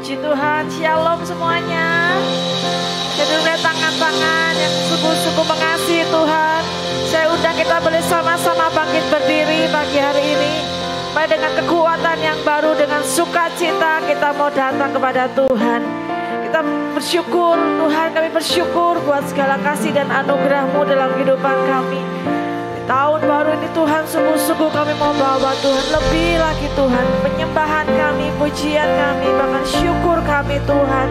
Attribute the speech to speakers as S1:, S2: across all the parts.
S1: Puji Tuhan, shalom semuanya. Kedua tangan-tangan yang sungguh-sungguh mengasihi Tuhan. Saya undang kita boleh sama-sama bangkit berdiri pagi hari ini. Mari dengan kekuatan yang baru, dengan sukacita kita mau datang kepada Tuhan. Kita bersyukur, Tuhan kami bersyukur buat segala kasih dan anugerah-Mu dalam kehidupan kami. Di tahun baru ini Tuhan, sungguh-sungguh kami mau bawa Tuhan lebih lagi Tuhan. Penyembahan kami, pujian kami, bahkan syukur kami Tuhan.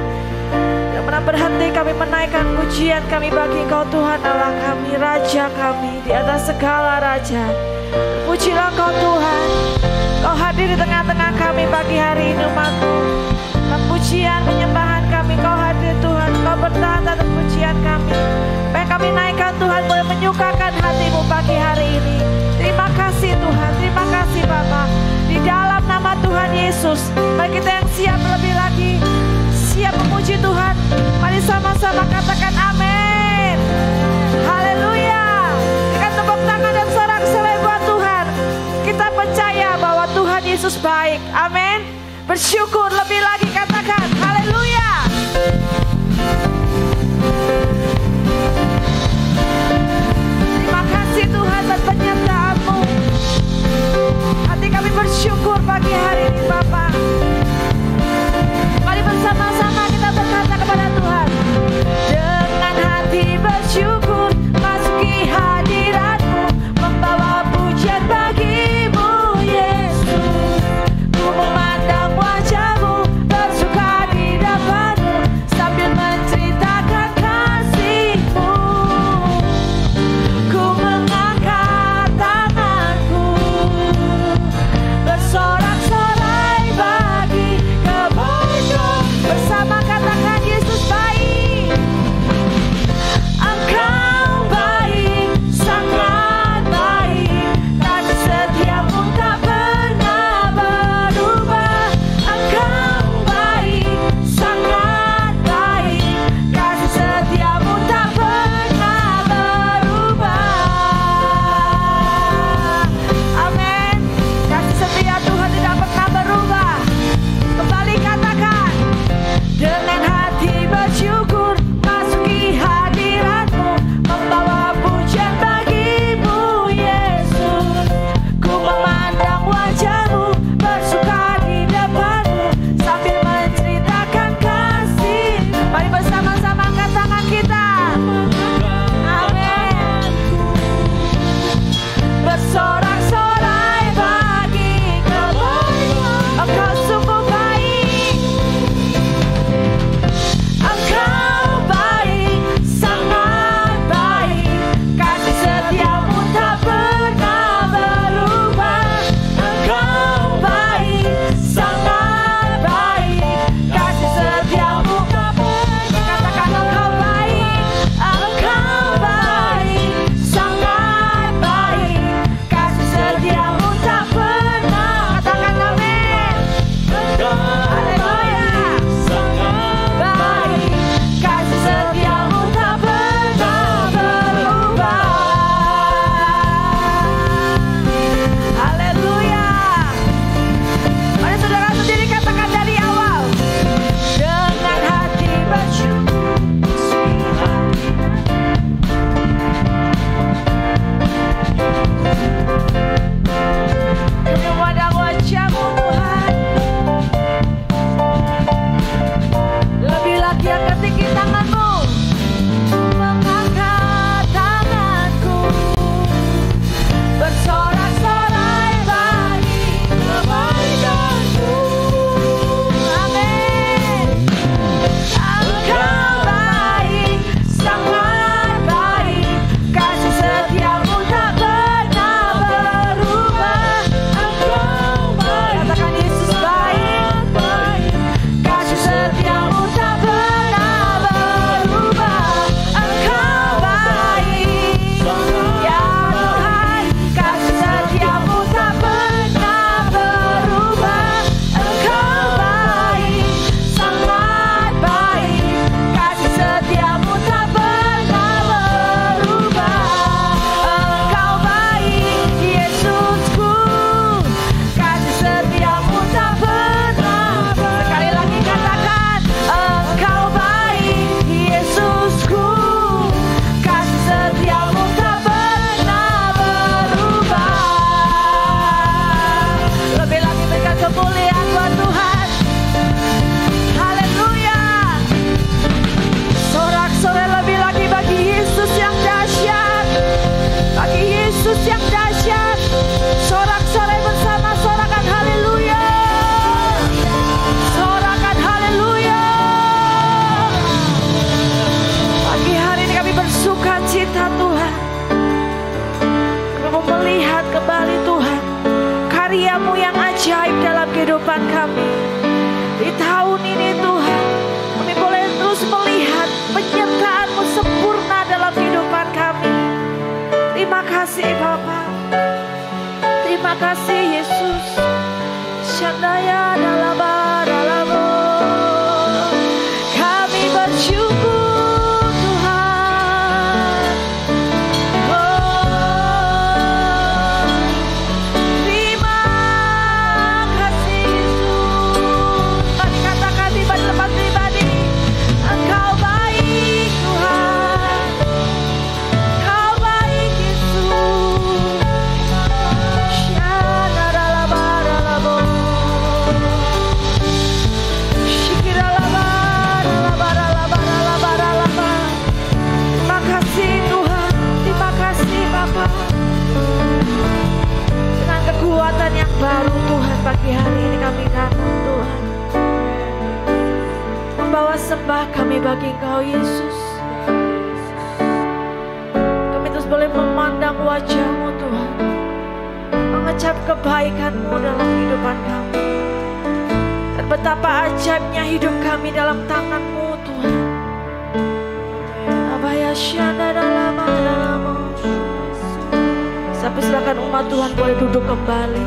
S1: Tidak pernah berhenti kami menaikkan pujian kami bagi Engkau Tuhan Allah kami, Raja kami di atas segala raja. Pujilah Kau Tuhan, Kau hadir di tengah-tengah kami pagi hari ini umat-Mu. Dan pujian penyembahan kami Kau hadir Tuhan, Kau bertahan atas pujian kami. Supaya kami naikkan Tuhan boleh menyukakan hati-Mu pagi hari ini. Terima kasih Tuhan, terima kasih Bapa. Di dalam nama Tuhan Yesus, mari kita yang siap lebih lagi, siap memuji Tuhan. Mari sama-sama katakan amin. Haleluya. Berikan tepuk tangan dan sorak-sorai buat Tuhan. Kita percaya bahwa Tuhan Yesus baik. Amin. Bersyukur lebih lagi, katakan haleluya. Terima kasih Tuhan buat penyertaan-Mu. Hati kami bersyukur pagi hari ini Bapa. Mari bersama-sama kita berkata kepada Tuhan. Dengan hati bersyukur masuki hadirat-Mu, membawa pujian bagi-Mu Yesus. Ku memandang wajah-Mu, bersuka di depan-Mu, sambil menceritakan kasih-Mu. Ku mengangkat tanganku, bersorak-sorai Terima kasih Yesus. Syadaya dalabarabu. Kami bersyukur Tuhan. Oh, terima kasih Yesus. Mari katakan di tempat pribadi, Engkau baik Tuhan. Engkau baik Yesus. Syadalabarabu. Shikiralabaralabaralabaralaba. Terima kasih Tuhan, terima kasih Bapa. Dengan kekuatan yang baru Tuhan, pagi hari ini kami datang Tuhan, membawa sembah kami bagi Engkau Yesus. Kami terus boleh memandang wajah-Mu Tuhan, mengecap kebaikan-Mu dalam kehidupan kami. Dan betapa ajaibnya hidup kami dalam tangan-Mu Tuhan. Abaya syada dalam. Sampai silakan umat Tuhan boleh duduk kembali.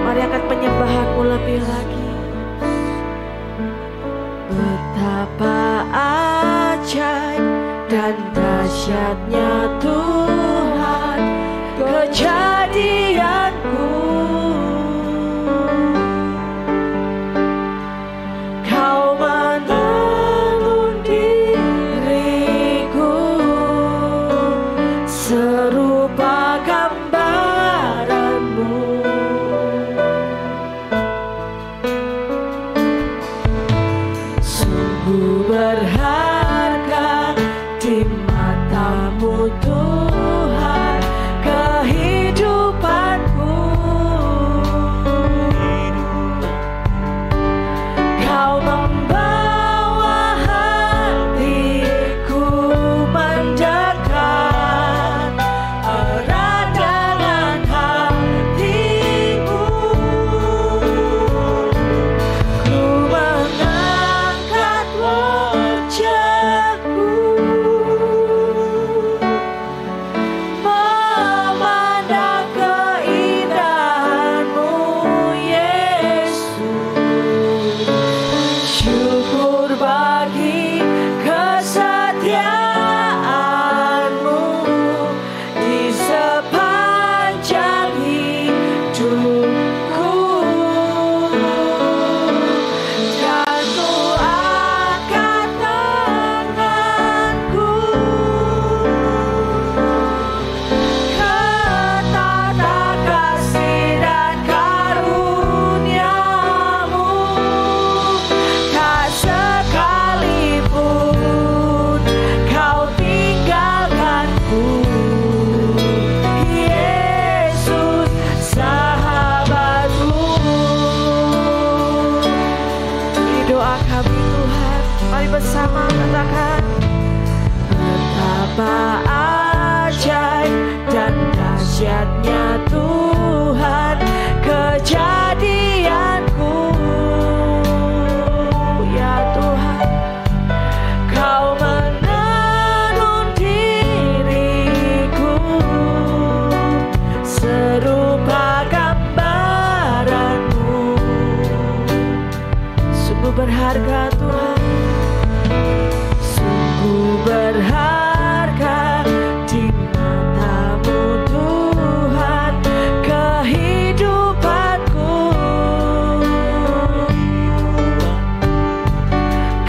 S1: Mari angkat penyembahan-Mu lebih lagi. Betapa ajaib dan dahsyatnya Tuhan kejadianku. Kau menuntun diriku serupa gambaran-Mu. Sungguh berharga di mata-Mu Tuhan kehidupanku. Kau membawa hatiku mendekat erat dengan hati-Mu. Ku mengangkat wajahku memandang keindahan-Mu Yesus. Syukur bagi kesetiaan-Mu di sepanjang hidupku. Dan Ku angkat tanganku ke tata kasih dan karunia-Mu. Tak sekalipun Kau tinggalkanku, Yesus sahabatku. Ini doa kami Tuhan, mari bersama katakan. Betapa ajaib dan dahsyatnya Tuhan kejadianku. Ya Tuhan, Kau menuntun diriku serupa gambaran-Mu. Sungguh berharga Tuhan, sungguh berharga di mata-Mu Tuhan kehidupanku.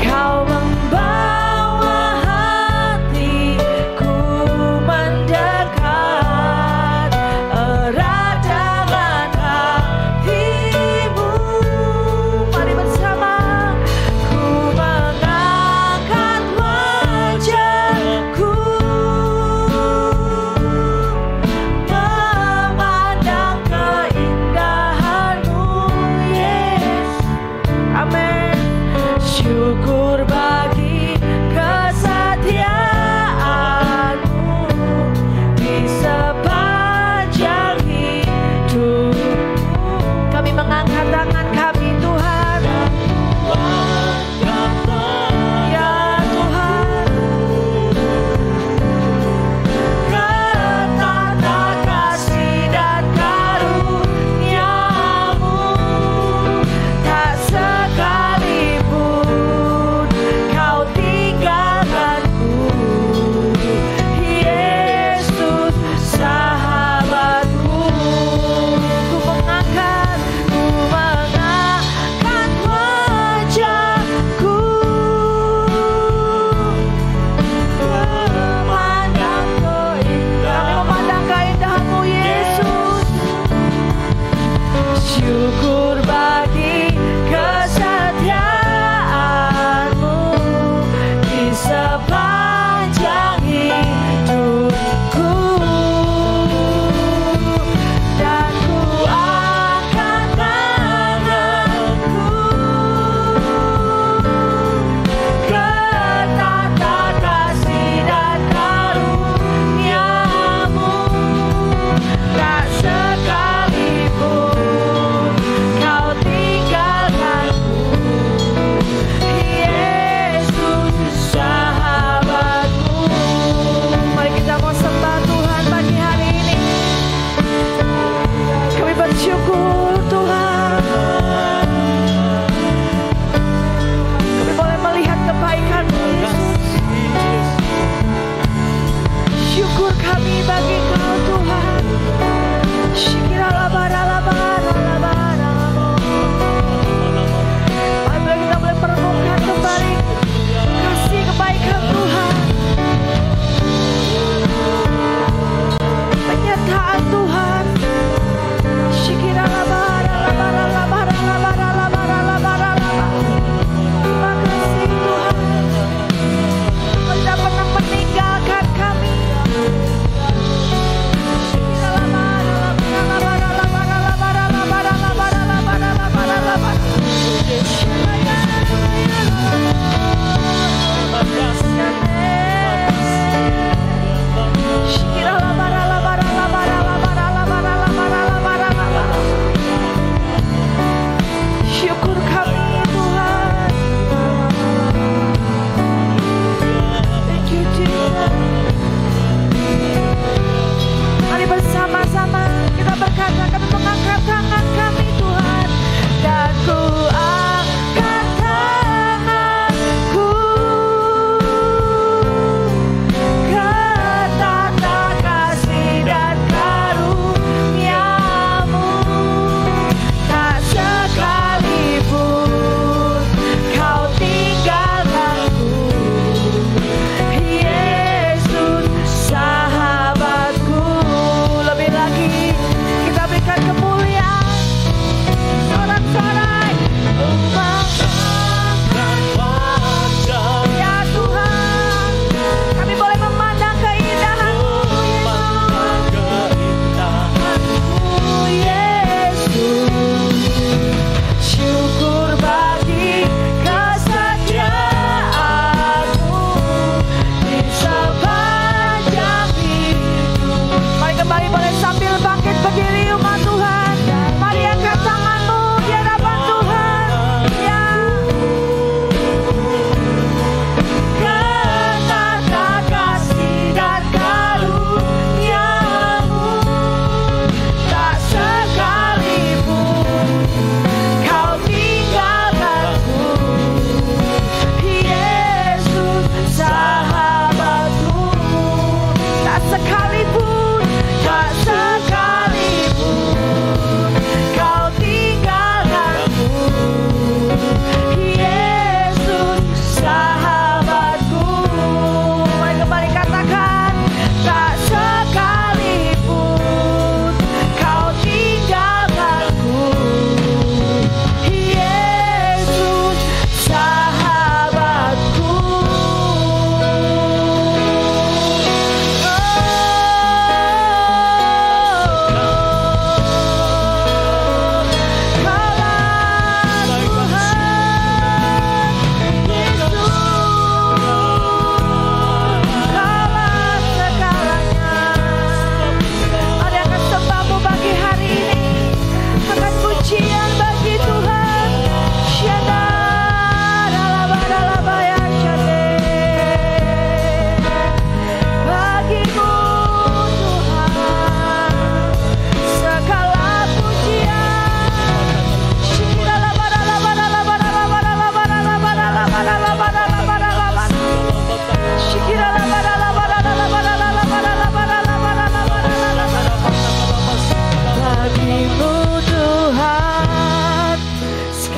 S1: Kau membawa hatiku mendekat erat dengan hati-Mu. Mari bersama. Ku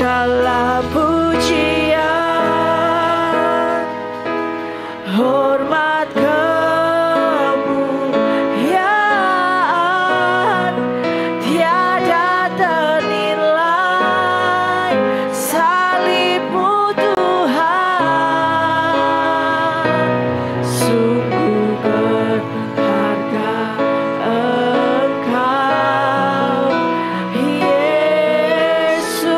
S1: segala pujian, hormat, kemuliaan, tiada ternilai, salib-Mu Tuhan, sungguh berharga Engkau, Yesus.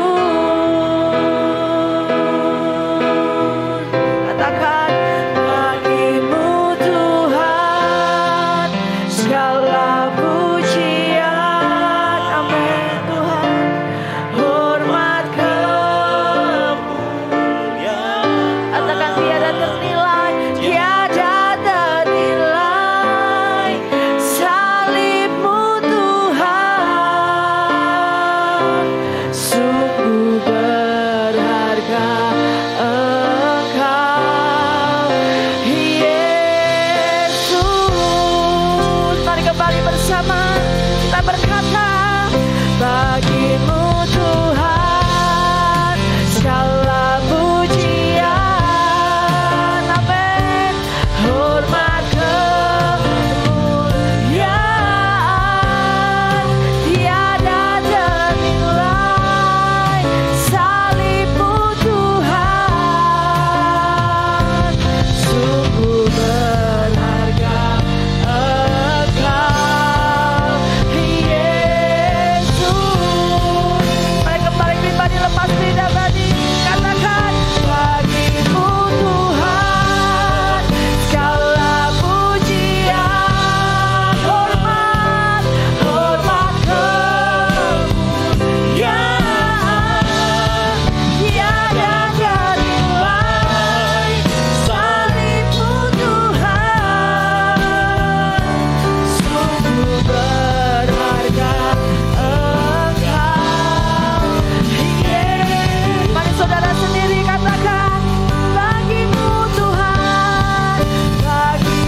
S1: Katakan, bagi-Mu Tuhan segala pujian, amin Tuhan, hormat, kemuliaan. Katakan, tiada ternilai, tiada ternilai, salib-Mu Tuhan, sungguh berharga Engkau, Yesus. Mari kembali bersama kita berkata, bagi-Mu Tuhan segala pujian, amin, hormat, kemuliaan, tiada ternilai, salib-Mu Tuhan, sungguh berharga Engkau, Yesus. Mari kembali pribadi, lepas lidah tadi, katakan, bagi-Mu Tuhan segala pujian, hormat, kemuliaan, tiada ternilai, salib-Mu Tuhan, sungguh berharga Engkau, Yesus. Mari saudara sendiri katakan, bagi-Mu Tuhan, bagi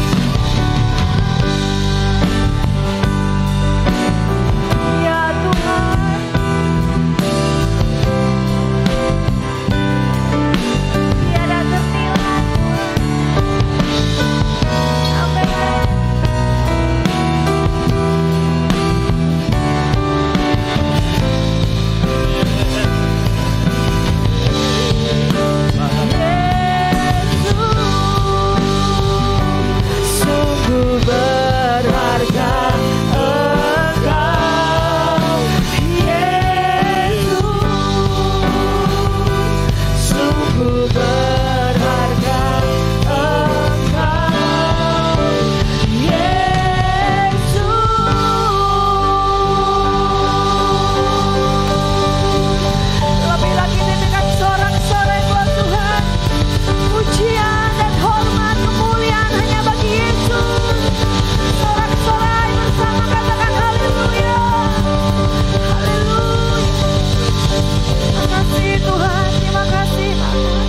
S1: ya Tuhan, tiada ternilai, amin. Yesus, sungguh berharga Engkau, Yesus, sungguh berharga Engkau, Yesus. Lebih lagi dengan sorak-sorai buat Tuhan, pujian dan hormat, kemuliaan hanya bagi Yesus. Sorak-sorai bersama, katakan haleluya, haleluya. Terima kasih Tuhan, terima kasih Bapak.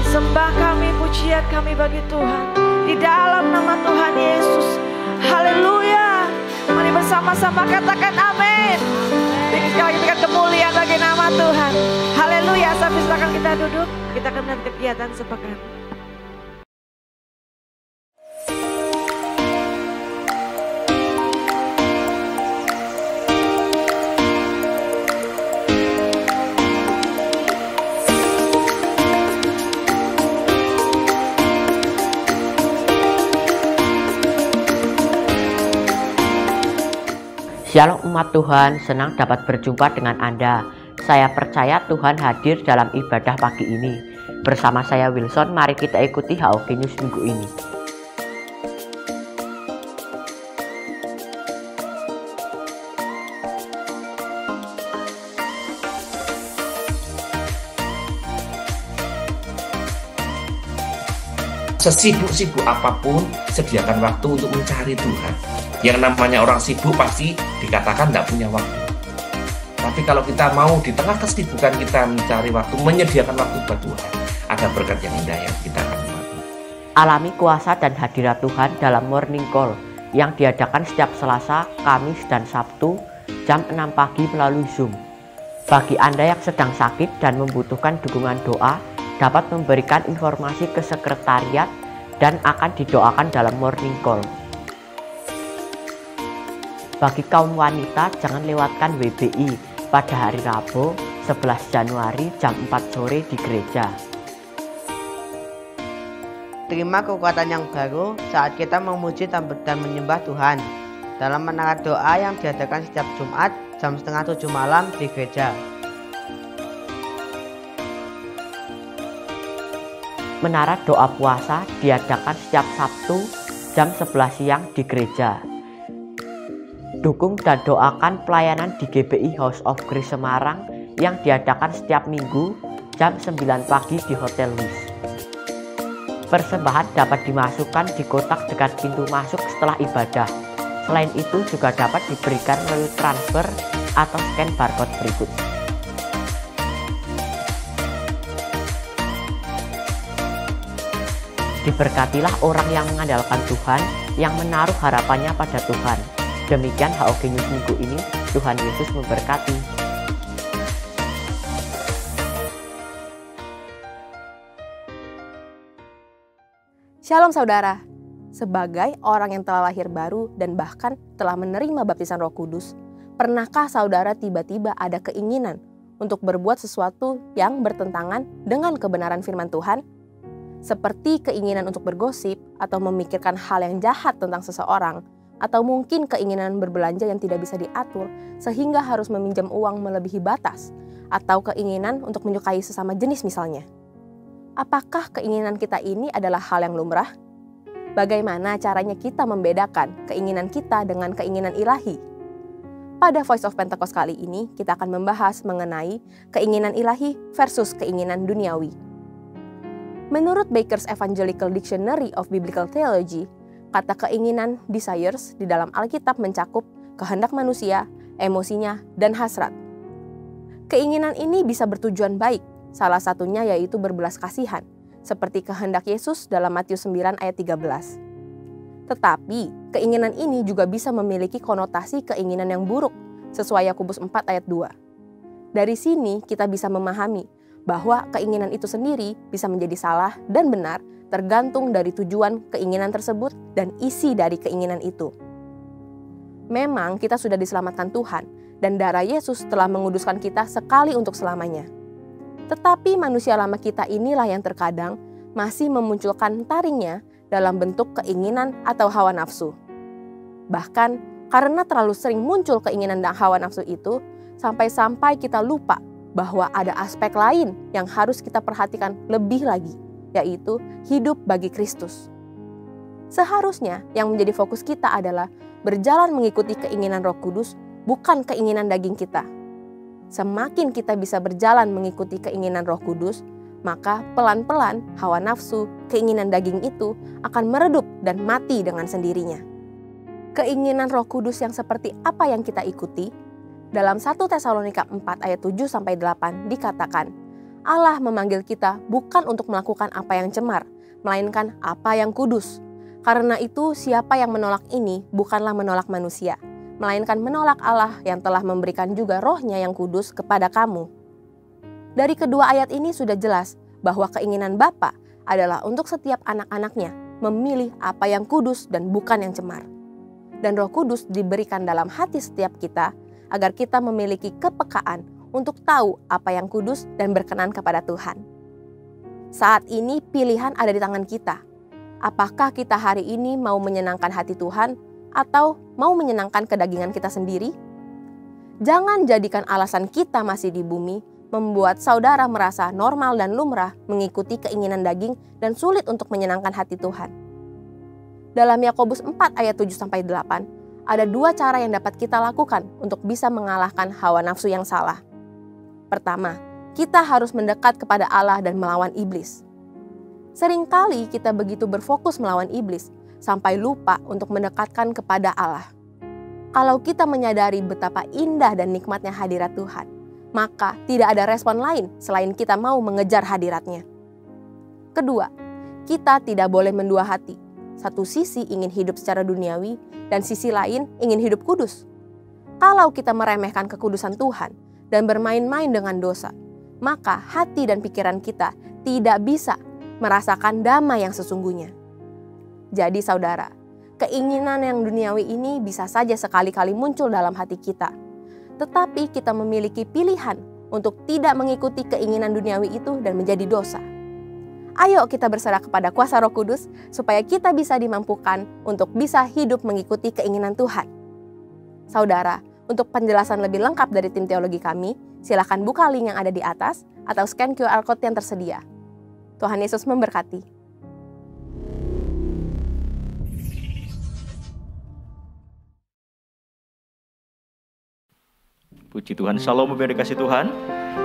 S1: Disembah kami, pujian kami bagi Tuhan, di dalam nama Tuhan Yesus. Haleluya. Mari bersama-sama katakan amin. Sekali lagi berikan kemuliaan bagi nama Tuhan. Haleluya. Sampai silakan kita duduk. Kita akan melihat kegiatan sepekan.
S2: Shalom umat Tuhan, senang dapat berjumpa dengan Anda. Saya percaya Tuhan hadir dalam ibadah pagi ini. Bersama saya Wilson, mari kita ikuti HOG News minggu ini.
S3: Sesibuk-sibuk apapun, sediakan waktu untuk mencari Tuhan. Yang namanya orang sibuk pasti dikatakan tidak punya waktu. Tapi kalau kita mau di tengah kesibukan kita mencari waktu, menyediakan waktu buat Tuhan, ada berkat yang indah yang kita akan nikmati.
S2: Alami kuasa dan hadirat Tuhan dalam Morning Call yang diadakan setiap Selasa, Kamis, dan Sabtu jam 6 pagi melalui Zoom. Bagi Anda yang sedang sakit dan membutuhkan dukungan doa, dapat memberikan informasi ke sekretariat dan akan didoakan dalam morning call. Bagi kaum wanita, jangan lewatkan WBI pada hari Rabu 11 Januari jam 4 sore di gereja.
S4: Terima kekuatan yang baru saat kita memuji dan menyembah Tuhan dalam menara doa yang diadakan setiap Jumat jam 6:30 malam di gereja.
S2: Menara doa puasa diadakan setiap Sabtu jam 11 siang di gereja. Dukung dan doakan pelayanan di GBI House of Grace Semarang yang diadakan setiap minggu jam 9 pagi di Hotel Wis. Persembahan dapat dimasukkan di kotak dekat pintu masuk setelah ibadah. Selain itu juga dapat diberikan melalui transfer atau scan barcode berikut. Diberkatilah orang yang mengandalkan Tuhan, yang menaruh harapannya pada Tuhan. Demikian HOG News minggu ini. Tuhan Yesus memberkati.
S5: Shalom saudara, sebagai orang yang telah lahir baru dan bahkan telah menerima baptisan Roh Kudus, pernahkah saudara tiba-tiba ada keinginan untuk berbuat sesuatu yang bertentangan dengan kebenaran firman Tuhan? Seperti keinginan untuk bergosip atau memikirkan hal yang jahat tentang seseorang, atau mungkin keinginan berbelanja yang tidak bisa diatur sehingga harus meminjam uang melebihi batas, atau keinginan untuk menyukai sesama jenis misalnya. Apakah keinginan kita ini adalah hal yang lumrah? Bagaimana caranya kita membedakan keinginan kita dengan keinginan ilahi? Pada Voice of Pentecost kali ini, kita akan membahas mengenai keinginan ilahi versus keinginan duniawi. Menurut Baker's Evangelical Dictionary of Biblical Theology, kata keinginan desires di dalam Alkitab mencakup kehendak manusia, emosinya, dan hasrat. Keinginan ini bisa bertujuan baik, salah satunya yaitu berbelas kasihan, seperti kehendak Yesus dalam Matius 9 ayat 13. Tetapi, keinginan ini juga bisa memiliki konotasi keinginan yang buruk, sesuai Yakobus 4 ayat 2. Dari sini kita bisa memahami bahwa keinginan itu sendiri bisa menjadi salah dan benar tergantung dari tujuan keinginan tersebut dan isi dari keinginan itu. Memang kita sudah diselamatkan Tuhan, dan darah Yesus telah menguduskan kita sekali untuk selamanya. Tetapi manusia lama kita inilah yang terkadang masih memunculkan taringnya dalam bentuk keinginan atau hawa nafsu. Bahkan karena terlalu sering muncul keinginan dan hawa nafsu itu, sampai-sampai kita lupa bahwa ada aspek lain yang harus kita perhatikan lebih lagi, yaitu hidup bagi Kristus. Seharusnya yang menjadi fokus kita adalah berjalan mengikuti keinginan Roh Kudus, bukan keinginan daging kita. Semakin kita bisa berjalan mengikuti keinginan Roh Kudus, maka pelan-pelan hawa nafsu, keinginan daging itu akan meredup dan mati dengan sendirinya. Keinginan Roh Kudus yang seperti apa yang kita ikuti? Dalam 1 Tesalonika 4 ayat 7-8 dikatakan, Allah memanggil kita bukan untuk melakukan apa yang cemar, melainkan apa yang kudus. Karena itu siapa yang menolak ini bukanlah menolak manusia, melainkan menolak Allah yang telah memberikan juga Roh-Nya yang kudus kepada kamu. Dari kedua ayat ini sudah jelas bahwa keinginan Bapa adalah untuk setiap anak-anaknya memilih apa yang kudus dan bukan yang cemar. Dan Roh Kudus diberikan dalam hati setiap kita agar kita memiliki kepekaan untuk tahu apa yang kudus dan berkenan kepada Tuhan. Saat ini pilihan ada di tangan kita. Apakah kita hari ini mau menyenangkan hati Tuhan atau mau menyenangkan kedagingan kita sendiri? Jangan jadikan alasan kita masih di bumi membuat saudara merasa normal dan lumrah mengikuti keinginan daging dan sulit untuk menyenangkan hati Tuhan. Dalam Yakobus 4 ayat 7-8, ada dua cara yang dapat kita lakukan untuk bisa mengalahkan hawa nafsu yang salah. Pertama, kita harus mendekat kepada Allah dan melawan iblis. Seringkali kita begitu berfokus melawan iblis, sampai lupa untuk mendekatkan kepada Allah. Kalau kita menyadari betapa indah dan nikmatnya hadirat Tuhan, maka tidak ada respon lain selain kita mau mengejar hadiratnya. Kedua, kita tidak boleh mendua hati. Satu sisi ingin hidup secara duniawi, dan sisi lain ingin hidup kudus. Kalau kita meremehkan kekudusan Tuhan dan bermain-main dengan dosa, maka hati dan pikiran kita tidak bisa merasakan damai yang sesungguhnya. Jadi saudara, keinginan yang duniawi ini bisa saja sekali-kali muncul dalam hati kita. Tetapi kita memiliki pilihan untuk tidak mengikuti keinginan duniawi itu dan menjadi dosa. Ayo kita berserah kepada kuasa Roh Kudus supaya kita bisa dimampukan untuk bisa hidup mengikuti keinginan Tuhan. Saudara, untuk penjelasan lebih lengkap dari tim teologi kami, silakan buka link yang ada di atas atau scan QR Code yang tersedia. Tuhan Yesus memberkati.
S6: Puji Tuhan, shalom yang dikasih Tuhan.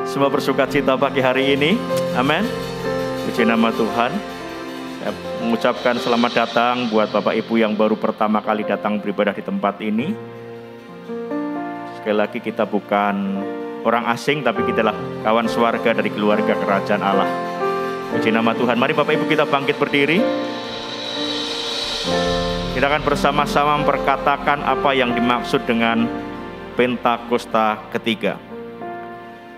S6: Semua bersuka cita pagi hari ini. Amin. Puji nama Tuhan. Saya mengucapkan selamat datang buat Bapak Ibu yang baru pertama kali datang beribadah di tempat ini. Sekali lagi kita bukan orang asing, tapi kita adalah kawan swarga dari keluarga kerajaan Allah. Puji nama Tuhan. Mari Bapak Ibu kita bangkit berdiri. Kita akan bersama-sama memperkatakan apa yang dimaksud dengan Pentakosta ketiga.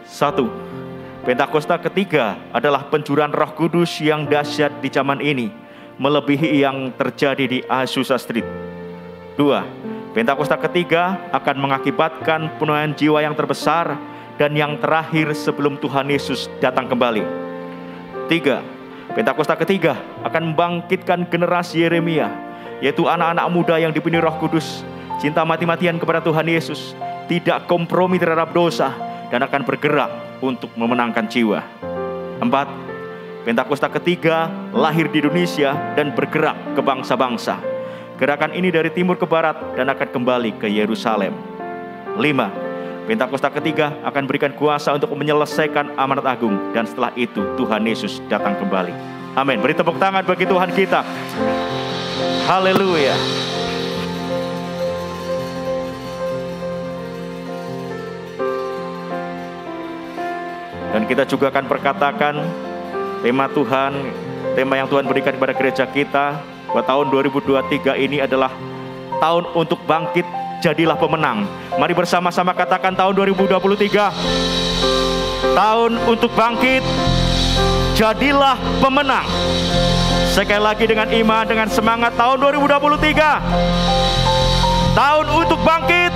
S6: 1. Pentakosta ketiga adalah pencurahan Roh Kudus yang dahsyat di zaman ini, melebihi yang terjadi di Azusa Street. 2. Pentakosta ketiga akan mengakibatkan penuaian jiwa yang terbesar dan yang terakhir sebelum Tuhan Yesus datang kembali. 3. Pentakosta ketiga akan membangkitkan generasi Yeremia, yaitu anak-anak muda yang dipenuhi Roh Kudus, cinta mati-matian kepada Tuhan Yesus, tidak kompromi terhadap dosa, dan akan bergerak untuk memenangkan jiwa. 4. Pentakosta ketiga lahir di Indonesia dan bergerak ke bangsa-bangsa. Gerakan ini dari timur ke barat dan akan kembali ke Yerusalem. 5. Pentakosta ketiga akan berikan kuasa untuk menyelesaikan amanat agung, dan setelah itu Tuhan Yesus datang kembali. Amin. Beri tepuk tangan bagi Tuhan kita. Haleluya. Dan kita juga akan perkatakan tema Tuhan, tema yang Tuhan berikan kepada gereja kita buat tahun 2023 ini adalah tahun untuk bangkit, jadilah pemenang. Mari bersama-sama katakan tahun 2023. Tahun untuk bangkit, jadilah pemenang. Sekali lagi dengan iman, dengan semangat, tahun 2023. Tahun untuk bangkit,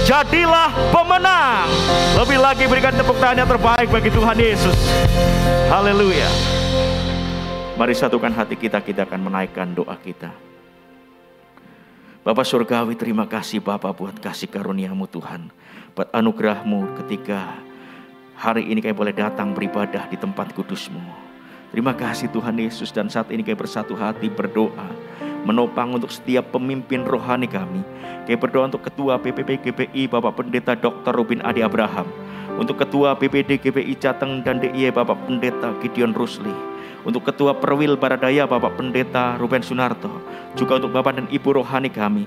S6: jadilah pemenang. Lebih lagi berikan tepuk tangan yang terbaik bagi Tuhan Yesus. Haleluya. Mari satukan hati kita, kita akan menaikkan doa kita. Bapa Surgawi, terima kasih Bapa buat kasih karunia-Mu Tuhan, buat anugerah-Mu ketika hari ini kami boleh datang beribadah di tempat kudus-Mu. Terima kasih Tuhan Yesus, dan saat ini kami bersatu hati berdoa, menopang untuk setiap pemimpin rohani kami. Kami berdoa untuk Ketua PPP GPI Bapak Pendeta Dr. Robin Adi Abraham, untuk Ketua BPD GPI Jateng dan DIY Bapak Pendeta Gideon Rusli, untuk Ketua Perwil Baradaya Bapak Pendeta Ruben Sunarto, juga untuk Bapak dan Ibu rohani kami.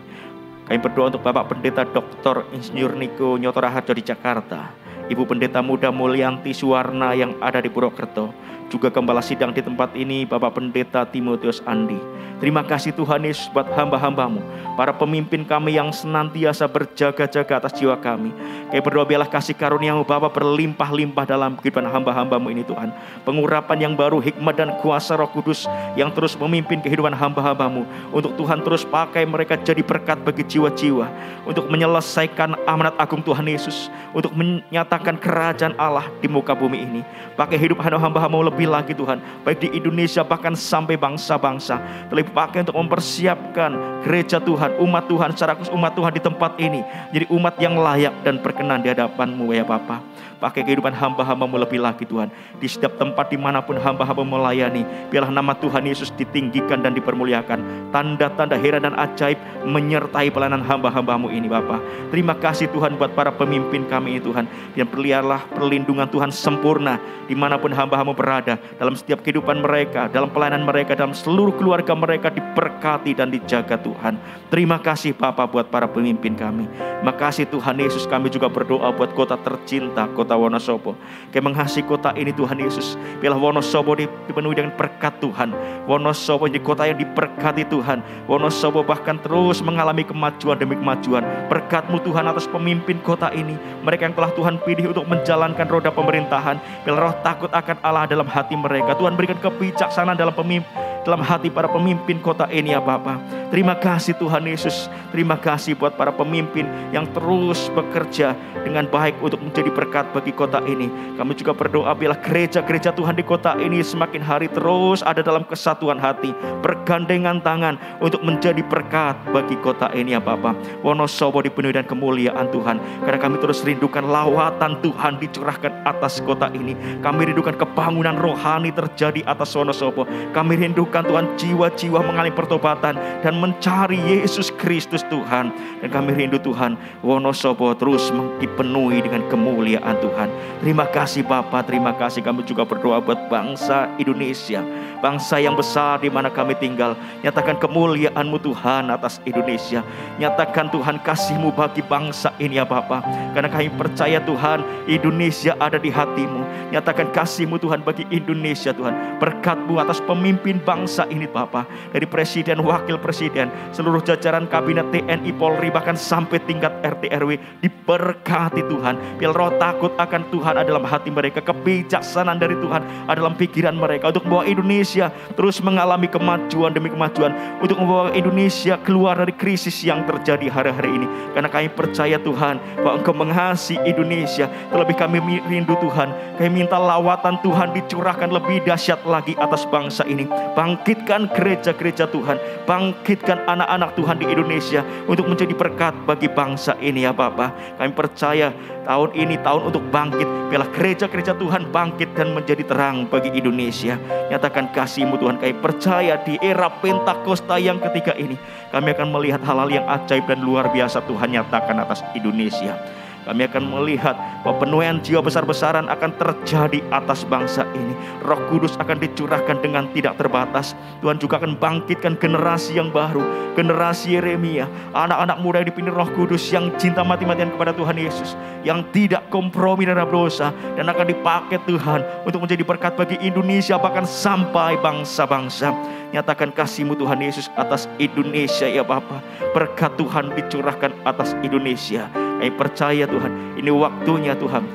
S6: Kami berdoa untuk Bapak Pendeta Dr. Insinyur Niko Nyotora Harjo di Jakarta, Ibu Pendeta Muda Mulyanti Suwarna yang ada di Purwokerto, juga Gembala Sidang di tempat ini Bapak Pendeta Timotius Andi. Terima kasih Tuhan Yesus buat hamba-hamba-Mu, para pemimpin kami yang senantiasa berjaga-jaga atas jiwa kami. Kami berdoa biarlah kasih karunia-Mu Bapa berlimpah-limpah dalam kehidupan hamba-hamba-Mu ini Tuhan. Pengurapan yang baru, hikmat dan kuasa Roh Kudus yang terus memimpin kehidupan hamba-hamba-Mu, untuk Tuhan terus pakai mereka jadi berkat bagi jiwa-jiwa, untuk menyelesaikan amanat agung Tuhan Yesus, untuk menyatakan kerajaan Allah di muka bumi ini. Pakai hidup hamba-hamba-Mu lebih lagi Tuhan, baik di Indonesia bahkan sampai bangsa-bangsa. Terlebih pakai untuk mempersiapkan gereja Tuhan, umat Tuhan, secara khusus umat Tuhan di tempat ini, jadi umat yang layak dan berkenan di hadapan-Mu ya Bapa. Pakai kehidupan hamba-hamba-Mu lebih lagi Tuhan, di setiap tempat dimanapun hamba-hamba melayani, biarlah nama Tuhan Yesus ditinggikan dan dipermuliakan. Tanda-tanda heran dan ajaib menyertai pelayanan hamba-hamba-Mu ini Bapa. Terima kasih Tuhan buat para pemimpin kami ini Tuhan, dan peliharalah perlindungan Tuhan sempurna dimanapun hamba-hamba berada, dalam setiap kehidupan mereka, dalam pelayanan mereka, dalam seluruh keluarga mereka diberkati dan dijaga Tuhan. Terima kasih Bapa buat para pemimpin kami. Terima kasih Tuhan Yesus, kami juga berdoa buat kota tercinta, kota kota Wonosobo. Kami mengasihi kota ini Tuhan Yesus. Biarlah Wonosobo dipenuhi dengan berkat Tuhan. Wonosobo di kota yang diberkati Tuhan. Wonosobo bahkan terus mengalami kemajuan demi kemajuan. Berkat-Mu Tuhan atas pemimpin kota ini. Mereka yang telah Tuhan pilih untuk menjalankan roda pemerintahan. Biarlah roh takut akan Allah dalam hati mereka. Tuhan berikan kebijaksanaan dalam hati para pemimpin kota ini ya Bapa. Terima kasih Tuhan Yesus. Terima kasih buat para pemimpin yang terus bekerja dengan baik untuk menjadi berkat bagi kota ini. Kami juga berdoa biarlah gereja-gereja Tuhan di kota ini semakin hari terus ada dalam kesatuan hati, bergandengan tangan untuk menjadi berkat bagi kota ini ya Bapa. Wonosobo dipenuhi dengan kemuliaan Tuhan, karena kami terus rindukan lawatan Tuhan dicurahkan atas kota ini. Kami rindukan kebangunan rohani terjadi atas Wonosobo. Kami rindukan Tuhan jiwa-jiwa mengalami pertobatan dan mencari Yesus Kristus Tuhan. Dan kami rindu Tuhan Wonosobo terus dipenuhi dengan kemuliaan Tuhan. Terima kasih Bapa, terima kasih. Kami juga berdoa buat bangsa Indonesia, bangsa yang besar di mana kami tinggal. Nyatakan kemuliaan-Mu Tuhan atas Indonesia. Nyatakan Tuhan kasih-Mu bagi bangsa ini ya Bapa. Karena kami percaya Tuhan Indonesia ada di hati-Mu. Nyatakan kasih-Mu Tuhan bagi Indonesia Tuhan. Berkat-Mu atas pemimpin bangsa ini Bapa. Dari presiden, wakil presiden, seluruh jajaran kabinet TNI, Polri, bahkan sampai tingkat RT RW diberkati Tuhan. Biar roh takut akan Tuhan ada dalam hati mereka. Kebijaksanaan dari Tuhan ada dalam pikiran mereka untuk membawa Indonesia terus mengalami kemajuan demi kemajuan, untuk membawa Indonesia keluar dari krisis yang terjadi hari-hari ini. Karena kami percaya Tuhan bahwa Engkau mengasihi Indonesia. Terlebih kami rindu Tuhan, kami minta lawatan Tuhan dicurahkan lebih dahsyat lagi atas bangsa ini. Bangkitkan gereja-gereja Tuhan, bangkitkan anak-anak Tuhan di Indonesia untuk menjadi berkat bagi bangsa ini ya Bapa. Kami percaya tahun ini tahun untuk bangkit. Biarlah gereja-gereja Tuhan bangkit dan menjadi terang bagi Indonesia. Nyatakan kasih-Mu Tuhan. Kami percaya di era Pentakosta yang ketiga ini kami akan melihat hal-hal yang ajaib dan luar biasa Tuhan nyatakan atas Indonesia. Kami akan melihat bahwa penuaian jiwa besar-besaran akan terjadi atas bangsa ini. Roh Kudus akan dicurahkan dengan tidak terbatas. Tuhan juga akan bangkitkan generasi yang baru, generasi Yeremia, anak-anak muda yang dipimpin Roh Kudus yang cinta mati-matian kepada Tuhan Yesus, yang tidak kompromi terhadap dosa, dan akan dipakai Tuhan untuk menjadi berkat bagi Indonesia bahkan sampai bangsa-bangsa. Nyatakan kasih-Mu Tuhan Yesus atas Indonesia ya Bapa. Berkat Tuhan dicurahkan atas Indonesia. Kami percaya Tuhan, ini waktunya Tuhan,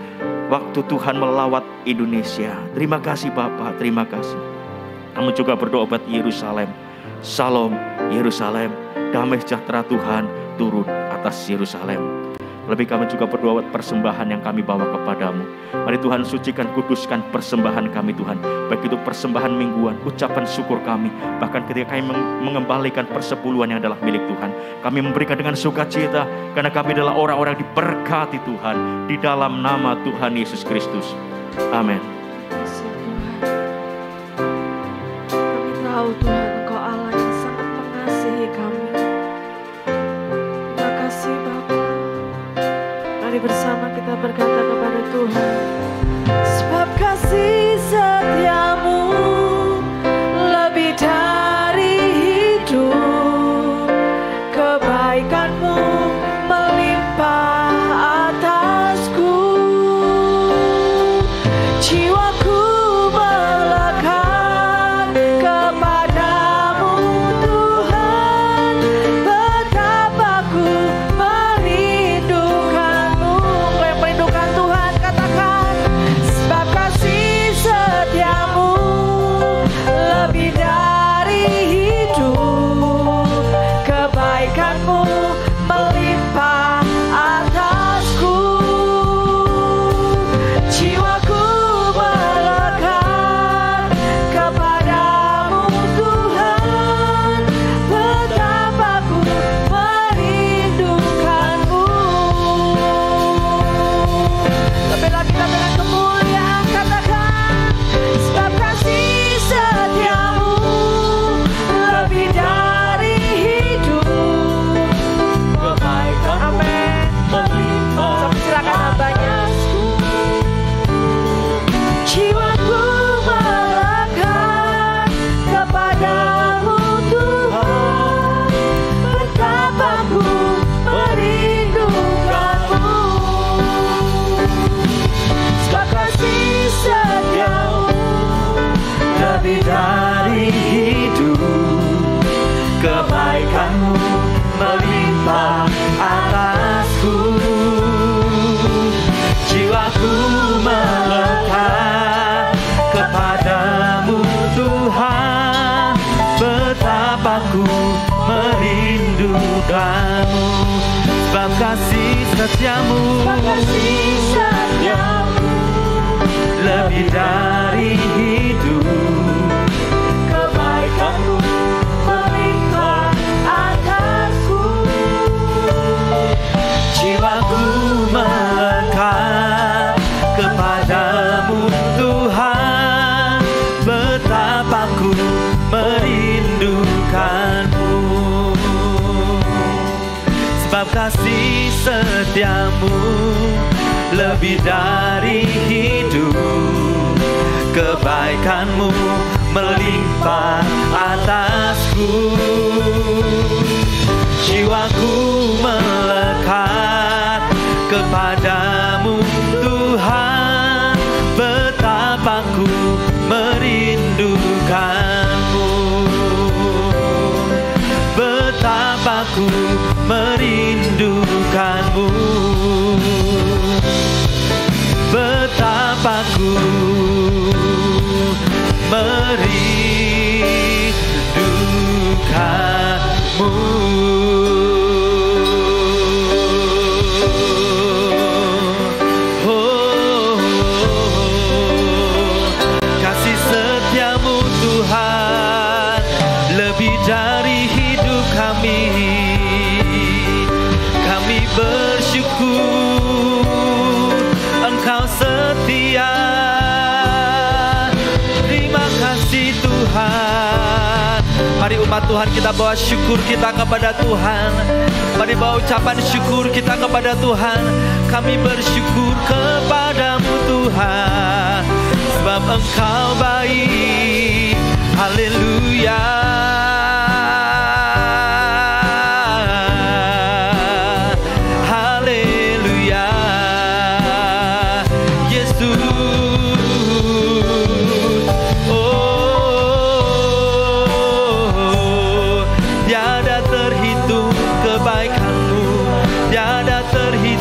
S6: waktu Tuhan melawat Indonesia. Terima kasih Bapa, terima kasih. Kami juga berdoa buat Yerusalem. Shalom Yerusalem, damai sejahtera Tuhan turun atas Yerusalem. Lebih kami juga berdoa buat persembahan yang kami bawa kepadamu. Mari Tuhan sucikan, kuduskan persembahan kami Tuhan. Baik itu persembahan mingguan, ucapan syukur kami. Bahkan ketika kami mengembalikan persepuluhan yang adalah milik Tuhan, kami memberikan dengan sukacita. Karena kami adalah orang-orang yang diberkati Tuhan. Di dalam nama Tuhan Yesus Kristus. Amin.
S1: Kami tahu Tuhan Engkau Allah yang sangat mengasihi kami. Terima kasih Bapa. Mari bersama kita berkata kepada Tuhan. Sebab kasih setiamu lebih dari hidup, kebaikanmu melimpah atasku. Jiwa
S6: lebih dari hidup, kebaikan-Mu melimpah atasku. Jiwaku melekat kepadamu Tuhan, betapa ku merindukan-Mu. Sebab kasih setiamu lebih dari hidup, kebaikan-Mu melimpah atasku. Jiwaku melekat kepadamu Tuhan, betapa ku merindukan-Mu. Sebab kasih setiamu lebih dari hidup, kebaikan-Mu melimpah atasku. Jiwaku melekat kepadamu Tuhan, betapa ku merindukan-Mu. Betapa ku merindukan-Mu. Betapa ku merindukan-Mu. Kasih setiamu Tuhan lebih dari hidup kami. Kami bersyukur Engkau setia. Terima kasih Tuhan. Mari umat Tuhan kita bawa syukur kita kepada Tuhan. Mari bawa ucapan syukur kita kepada Tuhan. Kami bersyukur kepadamu Tuhan, sebab Engkau baik. Haleluya.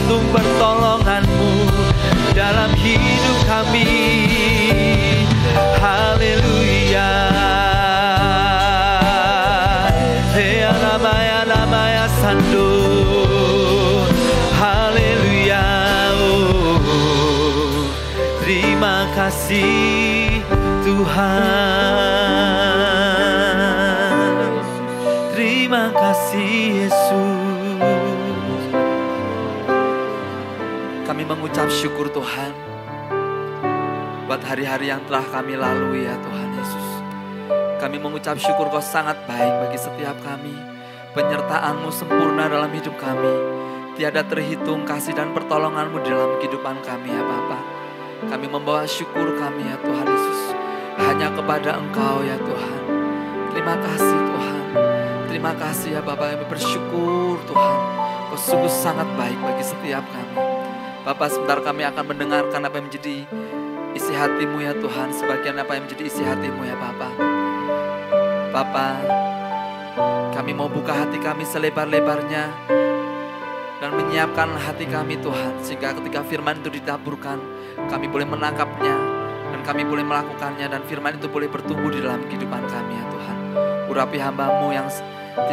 S6: Pertolongan-Mu dalam hidup kami. Haleluya. Hea namaya sando. Haleluya. Oh, terima kasih Tuhan. Terima kasih Yesus. Kami mengucap syukur Tuhan buat hari-hari yang telah kami lalui ya Tuhan Yesus. Kami mengucap syukur Kau sangat baik bagi setiap kami. Penyertaan-Mu sempurna dalam hidup kami. Tiada terhitung kasih dan pertolongan-Mu dalam kehidupan kami ya Bapa. Kami membawa syukur kami ya Tuhan Yesus hanya kepada Engkau ya Tuhan. Terima kasih Tuhan. Terima kasih ya Bapa, kami bersyukur Tuhan. Kau sungguh sangat baik bagi setiap kami. Bapak, sebentar kami akan mendengarkan apa yang menjadi isi hati-Mu ya Tuhan. Sebagian apa yang menjadi isi hati-Mu ya Bapak. Bapak, kami mau buka hati kami selebar-lebarnya dan menyiapkan hati kami Tuhan. Sehingga ketika firman itu ditaburkan, kami boleh menangkapnya dan kami boleh melakukannya. Dan firman itu boleh bertumbuh di dalam kehidupan kami ya Tuhan. Urapi hamba-Mu yang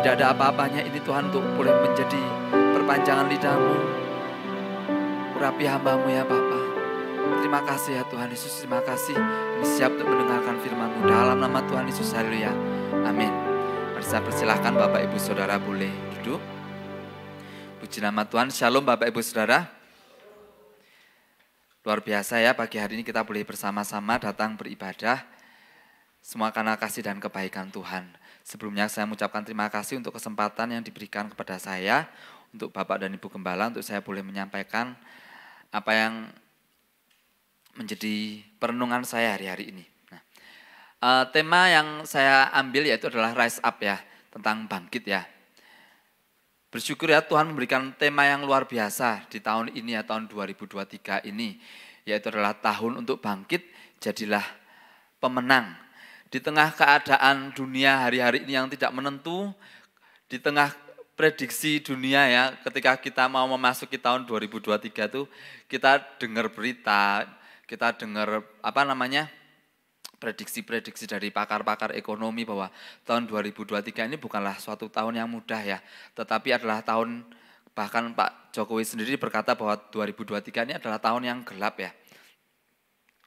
S6: tidak ada apa-apanya ini Tuhan, untuk boleh menjadi perpanjangan lidah-Mu. Urapi hamba-Mu ya Bapa. Terima kasih ya Tuhan Yesus. Terima kasih. Kami siap untuk mendengarkan firman-Mu dalam nama Tuhan Yesus. Haleluya. Amin. Mari saya persilahkan Bapak Ibu Saudara boleh duduk. Puji nama Tuhan. Shalom Bapak Ibu Saudara. Luar biasa ya, pagi hari ini kita boleh bersama-sama datang beribadah. Semua karena kasih dan kebaikan Tuhan. Sebelumnya saya mengucapkan terima kasih untuk kesempatan yang diberikan kepada saya, untuk Bapak dan Ibu Gembala, untuk saya boleh menyampaikan apa yang menjadi perenungan saya hari-hari ini. Nah, tema yang saya ambil yaitu adalah rise up ya, tentang bangkit ya. Bersyukur ya Tuhan memberikan tema yang luar biasa di tahun ini ya, tahun 2023 ini, yaitu adalah tahun untuk bangkit, jadilah pemenang.
S7: Di tengah keadaan dunia hari-hari ini yang tidak menentu, di tengah prediksi dunia ya, ketika kita mau memasuki tahun 2023 itu kita dengar berita, kita dengar prediksi-prediksi dari pakar-pakar ekonomi bahwa tahun 2023 ini bukanlah suatu tahun yang mudah ya, tetapi adalah tahun, bahkan Pak Jokowi sendiri berkata bahwa 2023 ini adalah tahun yang gelap ya.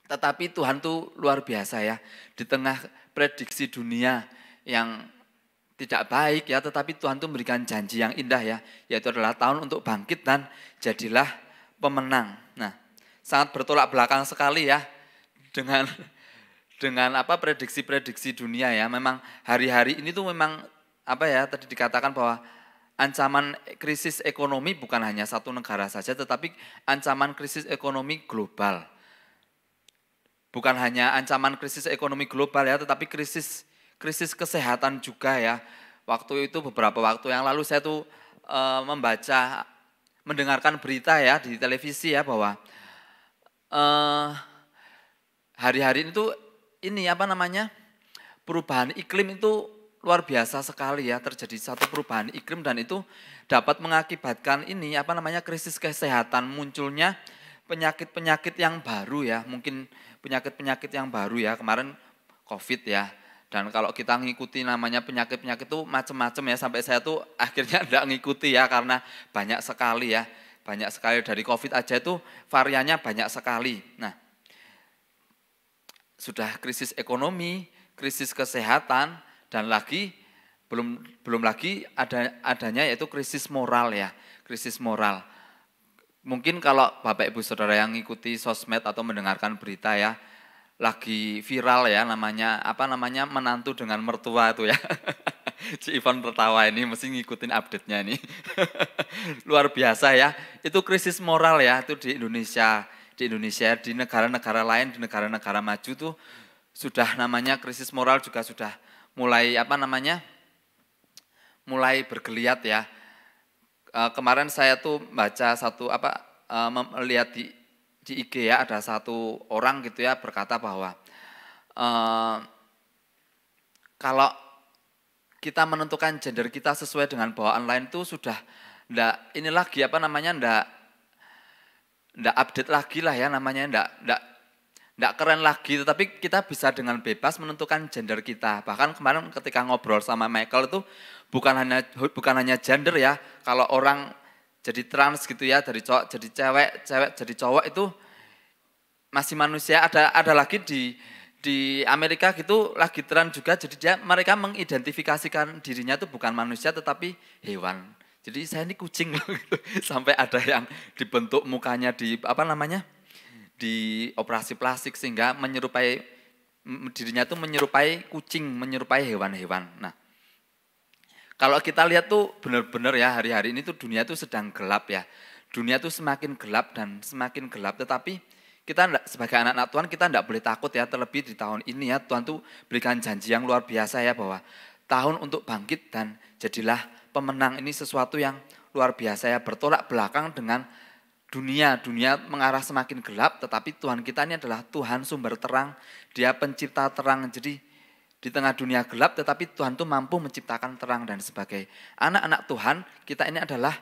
S7: Tetapi Tuhan tuh luar biasa ya, di tengah prediksi dunia yang tidak baik ya, tetapi Tuhan tuh memberikan janji yang indah ya, yaitu adalah tahun untuk bangkit dan jadilah pemenang. Nah, sangat bertolak belakang sekali ya dengan prediksi-prediksi dunia ya. Memang hari-hari ini tuh memang tadi dikatakan bahwa ancaman krisis ekonomi bukan hanya satu negara saja, tetapi ancaman krisis ekonomi global. Bukan hanya ancaman krisis ekonomi global ya, tetapi krisis kesehatan juga ya. Waktu itu beberapa waktu yang lalu saya tuh mendengarkan berita ya di televisi ya, bahwa hari-hari ini tuh perubahan iklim itu luar biasa sekali ya, terjadi satu perubahan iklim dan itu dapat mengakibatkan krisis kesehatan, munculnya penyakit-penyakit yang baru ya, mungkin penyakit-penyakit yang baru ya, kemarin COVID ya. Dan kalau kita ngikuti namanya penyakit-penyakit itu macam-macam ya, sampai saya tuh akhirnya enggak ngikuti ya, karena banyak sekali ya. Banyak sekali, dari COVID aja itu variannya banyak sekali. Nah, sudah krisis ekonomi, krisis kesehatan, dan lagi belum lagi adanya yaitu krisis moral ya, krisis moral. Mungkin kalau Bapak Ibu Saudara yang ngikuti sosmed atau mendengarkan berita ya, lagi viral ya, namanya menantu dengan mertua itu ya. Ci Ivan tertawa ini, mesti ngikutin update-nya nih. Luar biasa ya, itu krisis moral ya, itu di Indonesia, di negara-negara lain, di negara-negara maju tuh sudah namanya krisis moral juga sudah mulai mulai bergeliat ya. Kemarin saya tuh baca satu melihat di IG ya, ada satu orang gitu ya berkata bahwa kalau kita menentukan gender kita sesuai dengan bawaan lain itu sudah ndak update lagi lah ya, namanya ndak keren lagi, tetapi kita bisa dengan bebas menentukan gender kita. Bahkan kemarin ketika ngobrol sama Michael itu bukan hanya gender ya, kalau orang jadi trans gitu ya, dari cowok jadi cewek, cewek jadi cowok itu masih manusia. Ada lagi di Amerika gitu lagi trans juga, jadi mereka mengidentifikasikan dirinya itu bukan manusia tetapi hewan. Jadi saya ini kucing loh gitu. Sampai ada yang dibentuk mukanya di di operasi plastik sehingga dirinya itu menyerupai kucing, menyerupai hewan-hewan. Nah, kalau kita lihat tuh benar-benar ya, hari-hari ini tuh dunia tuh sedang gelap ya. Dunia tuh semakin gelap dan semakin gelap, tetapi kita sebagai anak-anak Tuhan kita enggak boleh takut ya, terlebih di tahun ini ya, Tuhan tuh berikan janji yang luar biasa ya, bahwa tahun untuk bangkit dan jadilah pemenang ini sesuatu yang luar biasa ya, bertolak belakang dengan dunia mengarah semakin gelap, tetapi Tuhan kita ini adalah Tuhan sumber terang, Dia pencipta terang. Jadi di tengah dunia gelap tetapi Tuhan tuh mampu menciptakan terang, dan sebagai anak-anak Tuhan kita ini adalah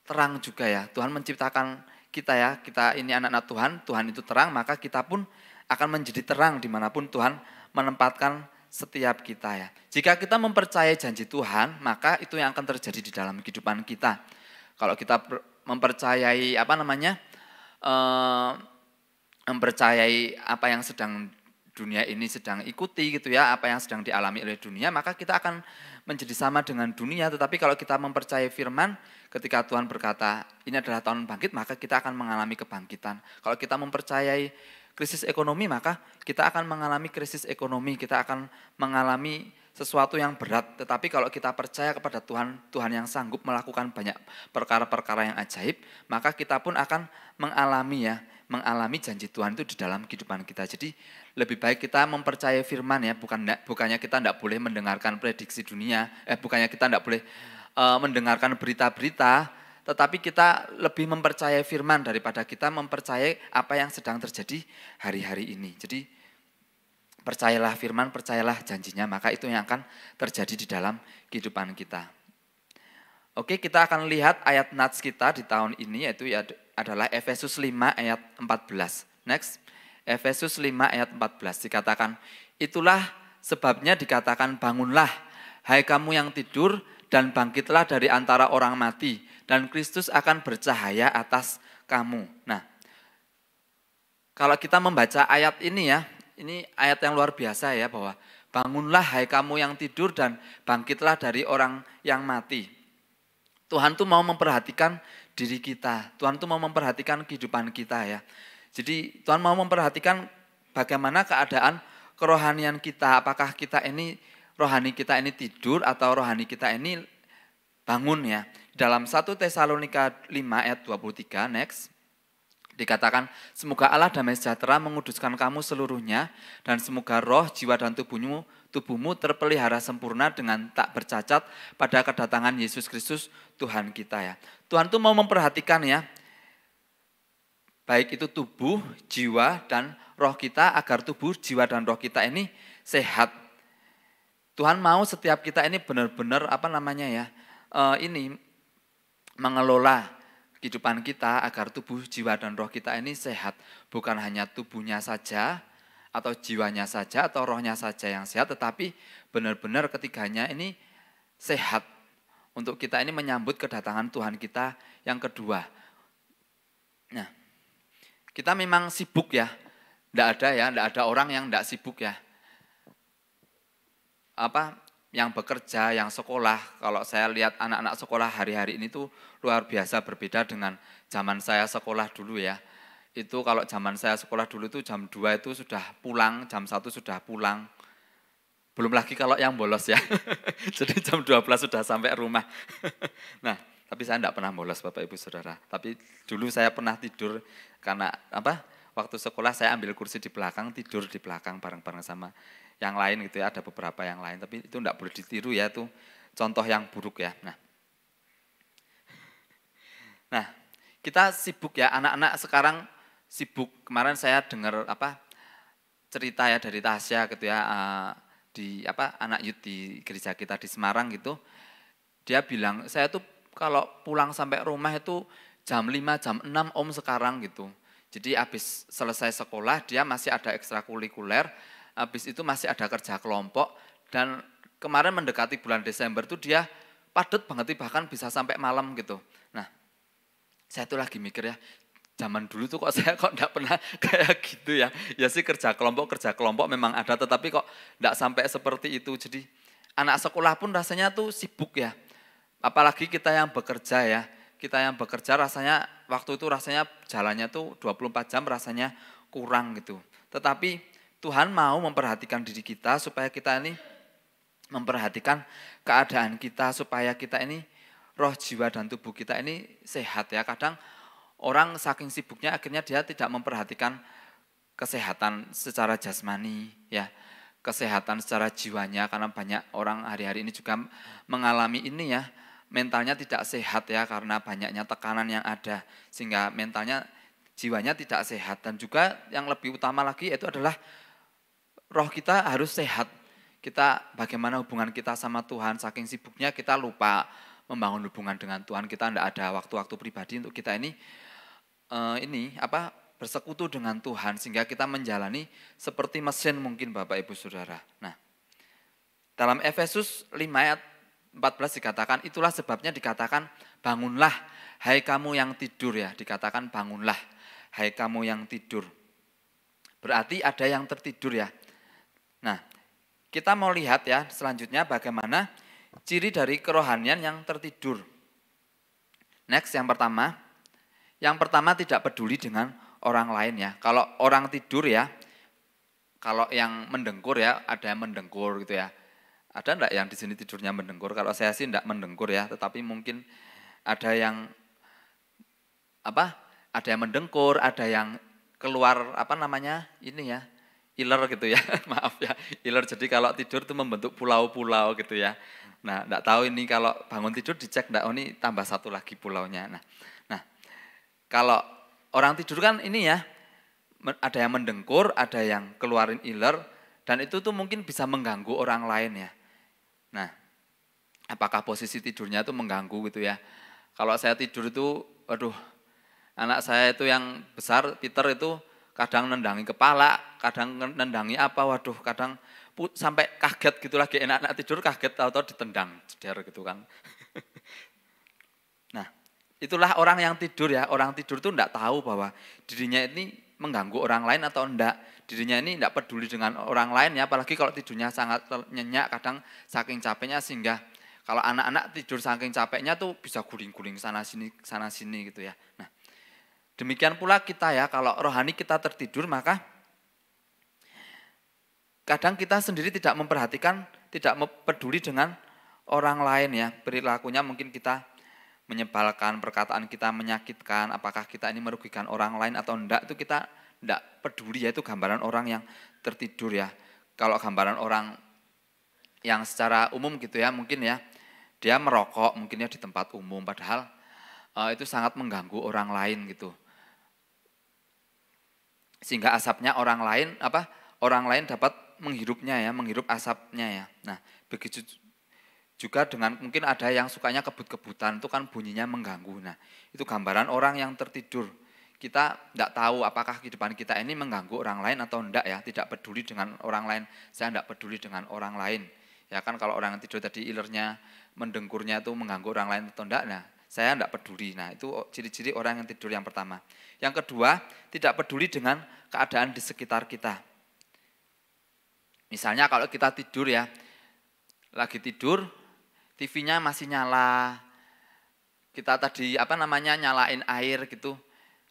S7: terang juga ya. Tuhan menciptakan kita ya, kita ini anak-anak Tuhan, Tuhan itu terang, maka kita pun akan menjadi terang dimanapun Tuhan menempatkan setiap kita ya. Jika kita mempercayai janji Tuhan, maka itu yang akan terjadi di dalam kehidupan kita. Kalau kita mempercayai mempercayai apa yang sedang dunia ini sedang ikuti gitu ya, apa yang sedang dialami oleh dunia, maka kita akan menjadi sama dengan dunia. Tetapi kalau kita mempercayai firman, ketika Tuhan berkata ini adalah tahun bangkit, maka kita akan mengalami kebangkitan. Kalau kita mempercayai krisis ekonomi, maka kita akan mengalami krisis ekonomi, kita akan mengalami sesuatu yang berat. Tetapi kalau kita percaya kepada Tuhan, Tuhan yang sanggup melakukan banyak perkara-perkara yang ajaib, maka kita pun akan mengalami janji Tuhan itu di dalam kehidupan kita. Jadi lebih baik kita mempercayai firman ya, bukannya kita tidak boleh mendengarkan prediksi dunia, bukannya kita tidak boleh mendengarkan berita-berita, tetapi kita lebih mempercayai firman daripada kita mempercayai apa yang sedang terjadi hari-hari ini. Jadi percayalah firman, percayalah janjinya, maka itu yang akan terjadi di dalam kehidupan kita. Oke, kita akan lihat ayat nats kita di tahun ini, yaitu adalah Efesus 5 ayat 14. Next, Efesus 5 ayat 14 dikatakan, itulah sebabnya dikatakan bangunlah, hai kamu yang tidur, dan bangkitlah dari antara orang mati, dan Kristus akan bercahaya atas kamu. Nah, kalau kita membaca ayat ini ya, ini ayat yang luar biasa ya, bahwa bangunlah hai kamu yang tidur dan bangkitlah dari orang yang mati. Tuhan tuh mau memperhatikan diri kita, Tuhan tuh mau memperhatikan kehidupan kita ya. Jadi Tuhan mau memperhatikan bagaimana keadaan kerohanian kita, apakah kita ini rohani kita ini tidur atau rohani kita ini bangun ya. Dalam 1 Tesalonika 5 ayat 23 next dikatakan, semoga Allah damai sejahtera menguduskan kamu seluruhnya, dan semoga roh, jiwa dan tubuhmu terpelihara sempurna dengan tak bercacat pada kedatangan Yesus Kristus Tuhan kita ya. Tuhan tuh mau memperhatikan ya, baik itu tubuh, jiwa dan roh kita, agar tubuh, jiwa dan roh kita ini sehat. Tuhan mau setiap kita ini benar-benar ini mengelola kehidupan kita agar tubuh, jiwa dan roh kita ini sehat. Bukan hanya tubuhnya saja atau jiwanya saja atau rohnya saja yang sehat, tetapi benar-benar ketiganya ini sehat. Untuk kita ini menyambut kedatangan Tuhan kita yang kedua. Nah, kita memang sibuk ya. Tidak ada orang yang tidak sibuk ya. Yang bekerja, yang sekolah, kalau saya lihat anak-anak sekolah hari-hari ini tuh luar biasa berbeda dengan zaman saya sekolah dulu ya. Itu kalau zaman saya sekolah dulu itu jam 2 itu sudah pulang, jam 1 sudah pulang. Belum lagi kalau yang bolos ya. Jadi jam 12 sudah sampai rumah. Nah, tapi saya tidak pernah bolos Bapak Ibu Saudara. Tapi dulu saya pernah tidur karena waktu sekolah saya ambil kursi di belakang, tidur di belakang bareng-bareng sama yang lain gitu ya, ada beberapa yang lain, tapi itu enggak boleh ditiru ya, itu contoh yang buruk ya. Nah, kita sibuk ya, anak-anak sekarang sibuk. Kemarin saya dengar cerita ya dari Tasya gitu ya, di anak youth di gereja kita di Semarang gitu. Dia bilang, saya tuh kalau pulang sampai rumah itu jam 5, jam 6 om sekarang gitu. Jadi habis selesai sekolah dia masih ada ekstrakurikuler, habis itu masih ada kerja kelompok, dan kemarin mendekati bulan Desember tuh dia padat banget, bahkan bisa sampai malam gitu. Nah, saya tuh lagi mikir ya, zaman dulu tuh saya enggak pernah kayak gitu ya. Ya sih kerja kelompok memang ada, tetapi kok enggak sampai seperti itu. Jadi anak sekolah pun rasanya tuh sibuk ya. Apalagi kita yang bekerja ya. Kita yang bekerja rasanya waktu itu rasanya jalannya tuh 24 jam rasanya kurang gitu. Tetapi Tuhan mau memperhatikan diri kita supaya kita ini memperhatikan keadaan kita, supaya kita ini roh, jiwa dan tubuh kita ini sehat ya. Kadang orang saking sibuknya akhirnya dia tidak memperhatikan kesehatan secara jasmani ya, kesehatan secara jiwanya, karena banyak orang hari-hari ini juga mengalami ini ya, mentalnya tidak sehat ya karena banyaknya tekanan yang ada, sehingga mentalnya, jiwanya tidak sehat. Dan juga yang lebih utama lagi itu adalah roh kita harus sehat. Kita bagaimana hubungan kita sama Tuhan, saking sibuknya kita lupa membangun hubungan dengan Tuhan. Kita tidak ada waktu-waktu pribadi untuk kita ini bersekutu dengan Tuhan, sehingga kita menjalani seperti mesin mungkin Bapak Ibu Saudara. Nah, dalam Efesus 5 ayat 14 dikatakan, itulah sebabnya dikatakan bangunlah hai kamu yang tidur ya, dikatakan bangunlah hai kamu yang tidur. Berarti ada yang tertidur ya. Nah, kita mau lihat ya selanjutnya bagaimana ciri dari kerohanian yang tertidur. Next, yang pertama tidak peduli dengan orang lain ya. Kalau orang tidur ya, kalau yang mendengkur ya, ada yang mendengkur gitu ya. Ada enggak yang di sini tidurnya mendengkur? Kalau saya sih enggak mendengkur ya, tetapi mungkin ada yang ada yang mendengkur, ada yang keluar iler gitu ya, maaf ya, iler. Jadi kalau tidur itu membentuk pulau-pulau gitu ya. Nah, enggak tahu ini kalau bangun tidur dicek enggak, ini tambah satu lagi pulaunya. Nah, kalau orang tidur kan ini ya, ada yang mendengkur, ada yang keluarin iler, Dan itu tuh mungkin bisa mengganggu orang lain ya. Nah, apakah posisi tidurnya itu mengganggu gitu ya. Kalau saya tidur itu, aduh, anak saya itu yang besar, Peter itu kadang nendangi kepala, kadang nendangi apa, waduh, kadang sampai kaget gitu lagi, enak-enak tidur kaget atau ditendang, jeder gitu kan. Nah, itulah orang yang tidur ya, orang tidur itu enggak tahu bahwa dirinya ini mengganggu orang lain atau enggak. Dirinya ini enggak peduli dengan orang lain ya, apalagi kalau tidurnya sangat nyenyak, kadang saking capeknya sehingga kalau anak-anak tidur saking capeknya tuh bisa guling-guling sana sini gitu ya. Nah, demikian pula kita ya, kalau rohani kita tertidur maka kadang kita sendiri tidak memperhatikan, tidak peduli dengan orang lain ya. Perilakunya mungkin kita menyebalkan, perkataan kita menyakitkan, apakah kita ini merugikan orang lain atau enggak, itu kita enggak peduli ya, itu gambaran orang yang tertidur ya. Kalau gambaran orang yang secara umum gitu ya, mungkin ya, dia merokok mungkin ya di tempat umum, padahal itu sangat mengganggu orang lain gitu. Sehingga asapnya orang lain dapat menghirupnya ya, menghirup asapnya ya. Nah, begitu juga dengan mungkin ada yang sukanya kebut-kebutan, itu kan bunyinya mengganggu. Nah, itu gambaran orang yang tertidur. Kita tidak tahu apakah kehidupan kita ini mengganggu orang lain atau enggak ya, tidak peduli dengan orang lain. Saya tidak peduli dengan orang lain. Ya kan kalau orang yang tidur tadi ilernya, mendengkurnya itu mengganggu orang lain atau enggak, nah saya tidak peduli. Nah itu ciri-ciri orang yang tidur yang pertama. Yang kedua, tidak peduli dengan keadaan di sekitar kita. Misalnya kalau kita tidur ya, lagi tidur, TV-nya masih nyala, kita tadi nyalain air gitu,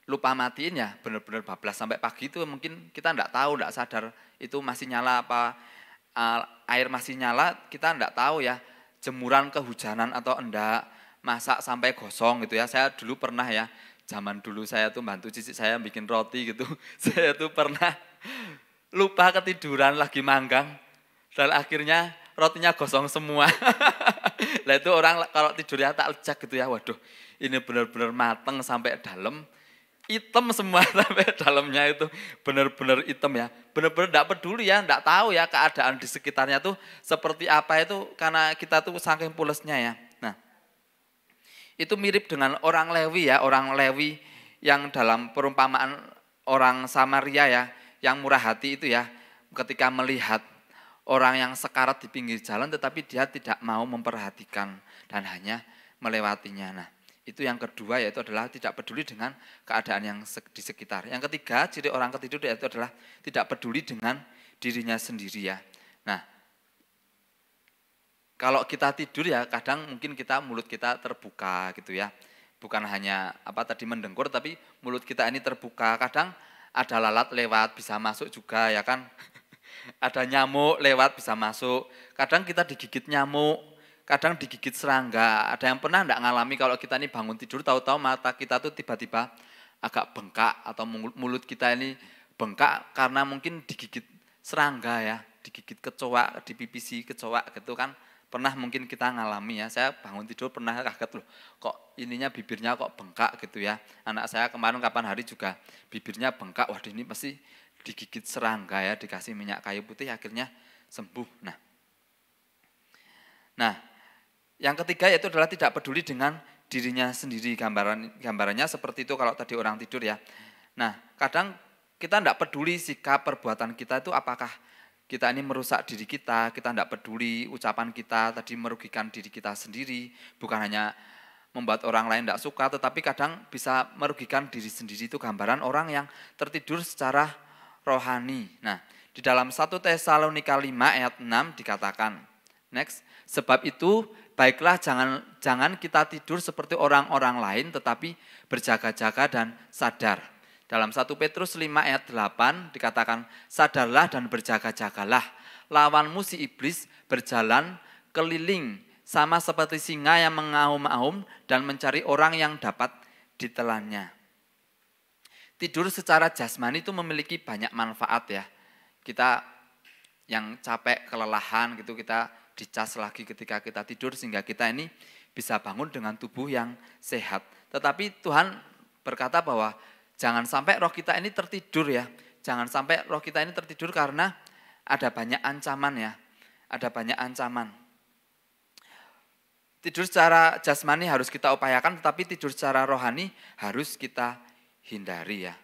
S7: lupa matiin ya, benar-benar bablas sampai pagi itu mungkin kita enggak tahu, enggak sadar itu masih nyala apa, air masih nyala, kita enggak tahu ya, jemuran kehujanan atau enggak, masak sampai gosong gitu ya. Saya dulu pernah ya, zaman dulu saya tuh bantu cici saya bikin roti gitu, saya tuh pernah lupa ketiduran lagi manggang, dan akhirnya rotinya gosong semua. Nah itu orang kalau tidurnya tak lecak gitu ya, waduh ini benar-benar mateng sampai dalam, hitam semua sampai dalamnya itu benar-benar hitam ya, benar-benar enggak peduli ya, enggak tahu ya keadaan di sekitarnya tuh seperti apa itu karena kita tuh saking pulesnya ya. Nah, itu mirip dengan orang Lewi ya, orang Lewi yang dalam perumpamaan orang Samaria ya, yang murah hati itu ya, ketika melihat orang yang sekarat di pinggir jalan tetapi dia tidak mau memperhatikan dan hanya melewatinya. Nah, itu yang kedua yaitu adalah tidak peduli dengan keadaan yang di sekitar. Yang ketiga, ciri orang ketidur yaitu adalah tidak peduli dengan dirinya sendiri ya. Nah, kalau kita tidur ya kadang mungkin mulut kita terbuka gitu ya. Bukan hanya mendengkur tapi mulut kita ini terbuka. Kadang ada lalat lewat bisa masuk juga ya kan. Ada nyamuk lewat bisa masuk. Kadang kita digigit nyamuk, kadang digigit serangga. Ada yang pernah enggak ngalami kalau kita ini bangun tidur tahu-tahu mata kita tuh tiba-tiba agak bengkak atau mulut kita ini bengkak karena mungkin digigit serangga ya, digigit kecoa, dipipisi kecoa gitu kan. Pernah mungkin kita ngalami ya, saya bangun tidur pernah kaget loh, kok ininya bibirnya kok bengkak gitu ya. Anak saya kemarin kapan hari juga bibirnya bengkak, waduh ini pasti digigit serangga ya, dikasih minyak kayu putih akhirnya sembuh. Nah, yang ketiga yaitu adalah tidak peduli dengan dirinya sendiri. Gambarannya seperti itu kalau tadi orang tidur ya. Nah, kadang kita tidak peduli sikap perbuatan kita itu apakah kita ini merusak diri kita tidak peduli, ucapan kita tadi merugikan diri kita sendiri, bukan hanya membuat orang lain tidak suka, tetapi kadang bisa merugikan diri sendiri. Itu gambaran orang yang tertidur secara rohani. Nah, di dalam 1 Tesalonika 5 ayat 6 dikatakan, next, sebab itu baiklah jangan kita tidur seperti orang-orang lain, tetapi berjaga-jaga dan sadar. Dalam 1 Petrus 5 ayat 8 dikatakan, sadarlah dan berjaga-jagalah, lawanmu si iblis berjalan keliling sama seperti singa yang mengaum-aum dan mencari orang yang dapat ditelannya. Tidur secara jasmani itu memiliki banyak manfaat ya. Kita yang capek, kelelahan gitu, kita dicas lagi ketika kita tidur sehingga kita ini bisa bangun dengan tubuh yang sehat. Tetapi Tuhan berkata bahwa jangan sampai roh kita ini tertidur ya. Jangan sampai roh kita ini tertidur karena ada banyak ancaman ya. Ada banyak ancaman. Tidur secara jasmani harus kita upayakan, tetapi tidur secara rohani harus kita hindari ya.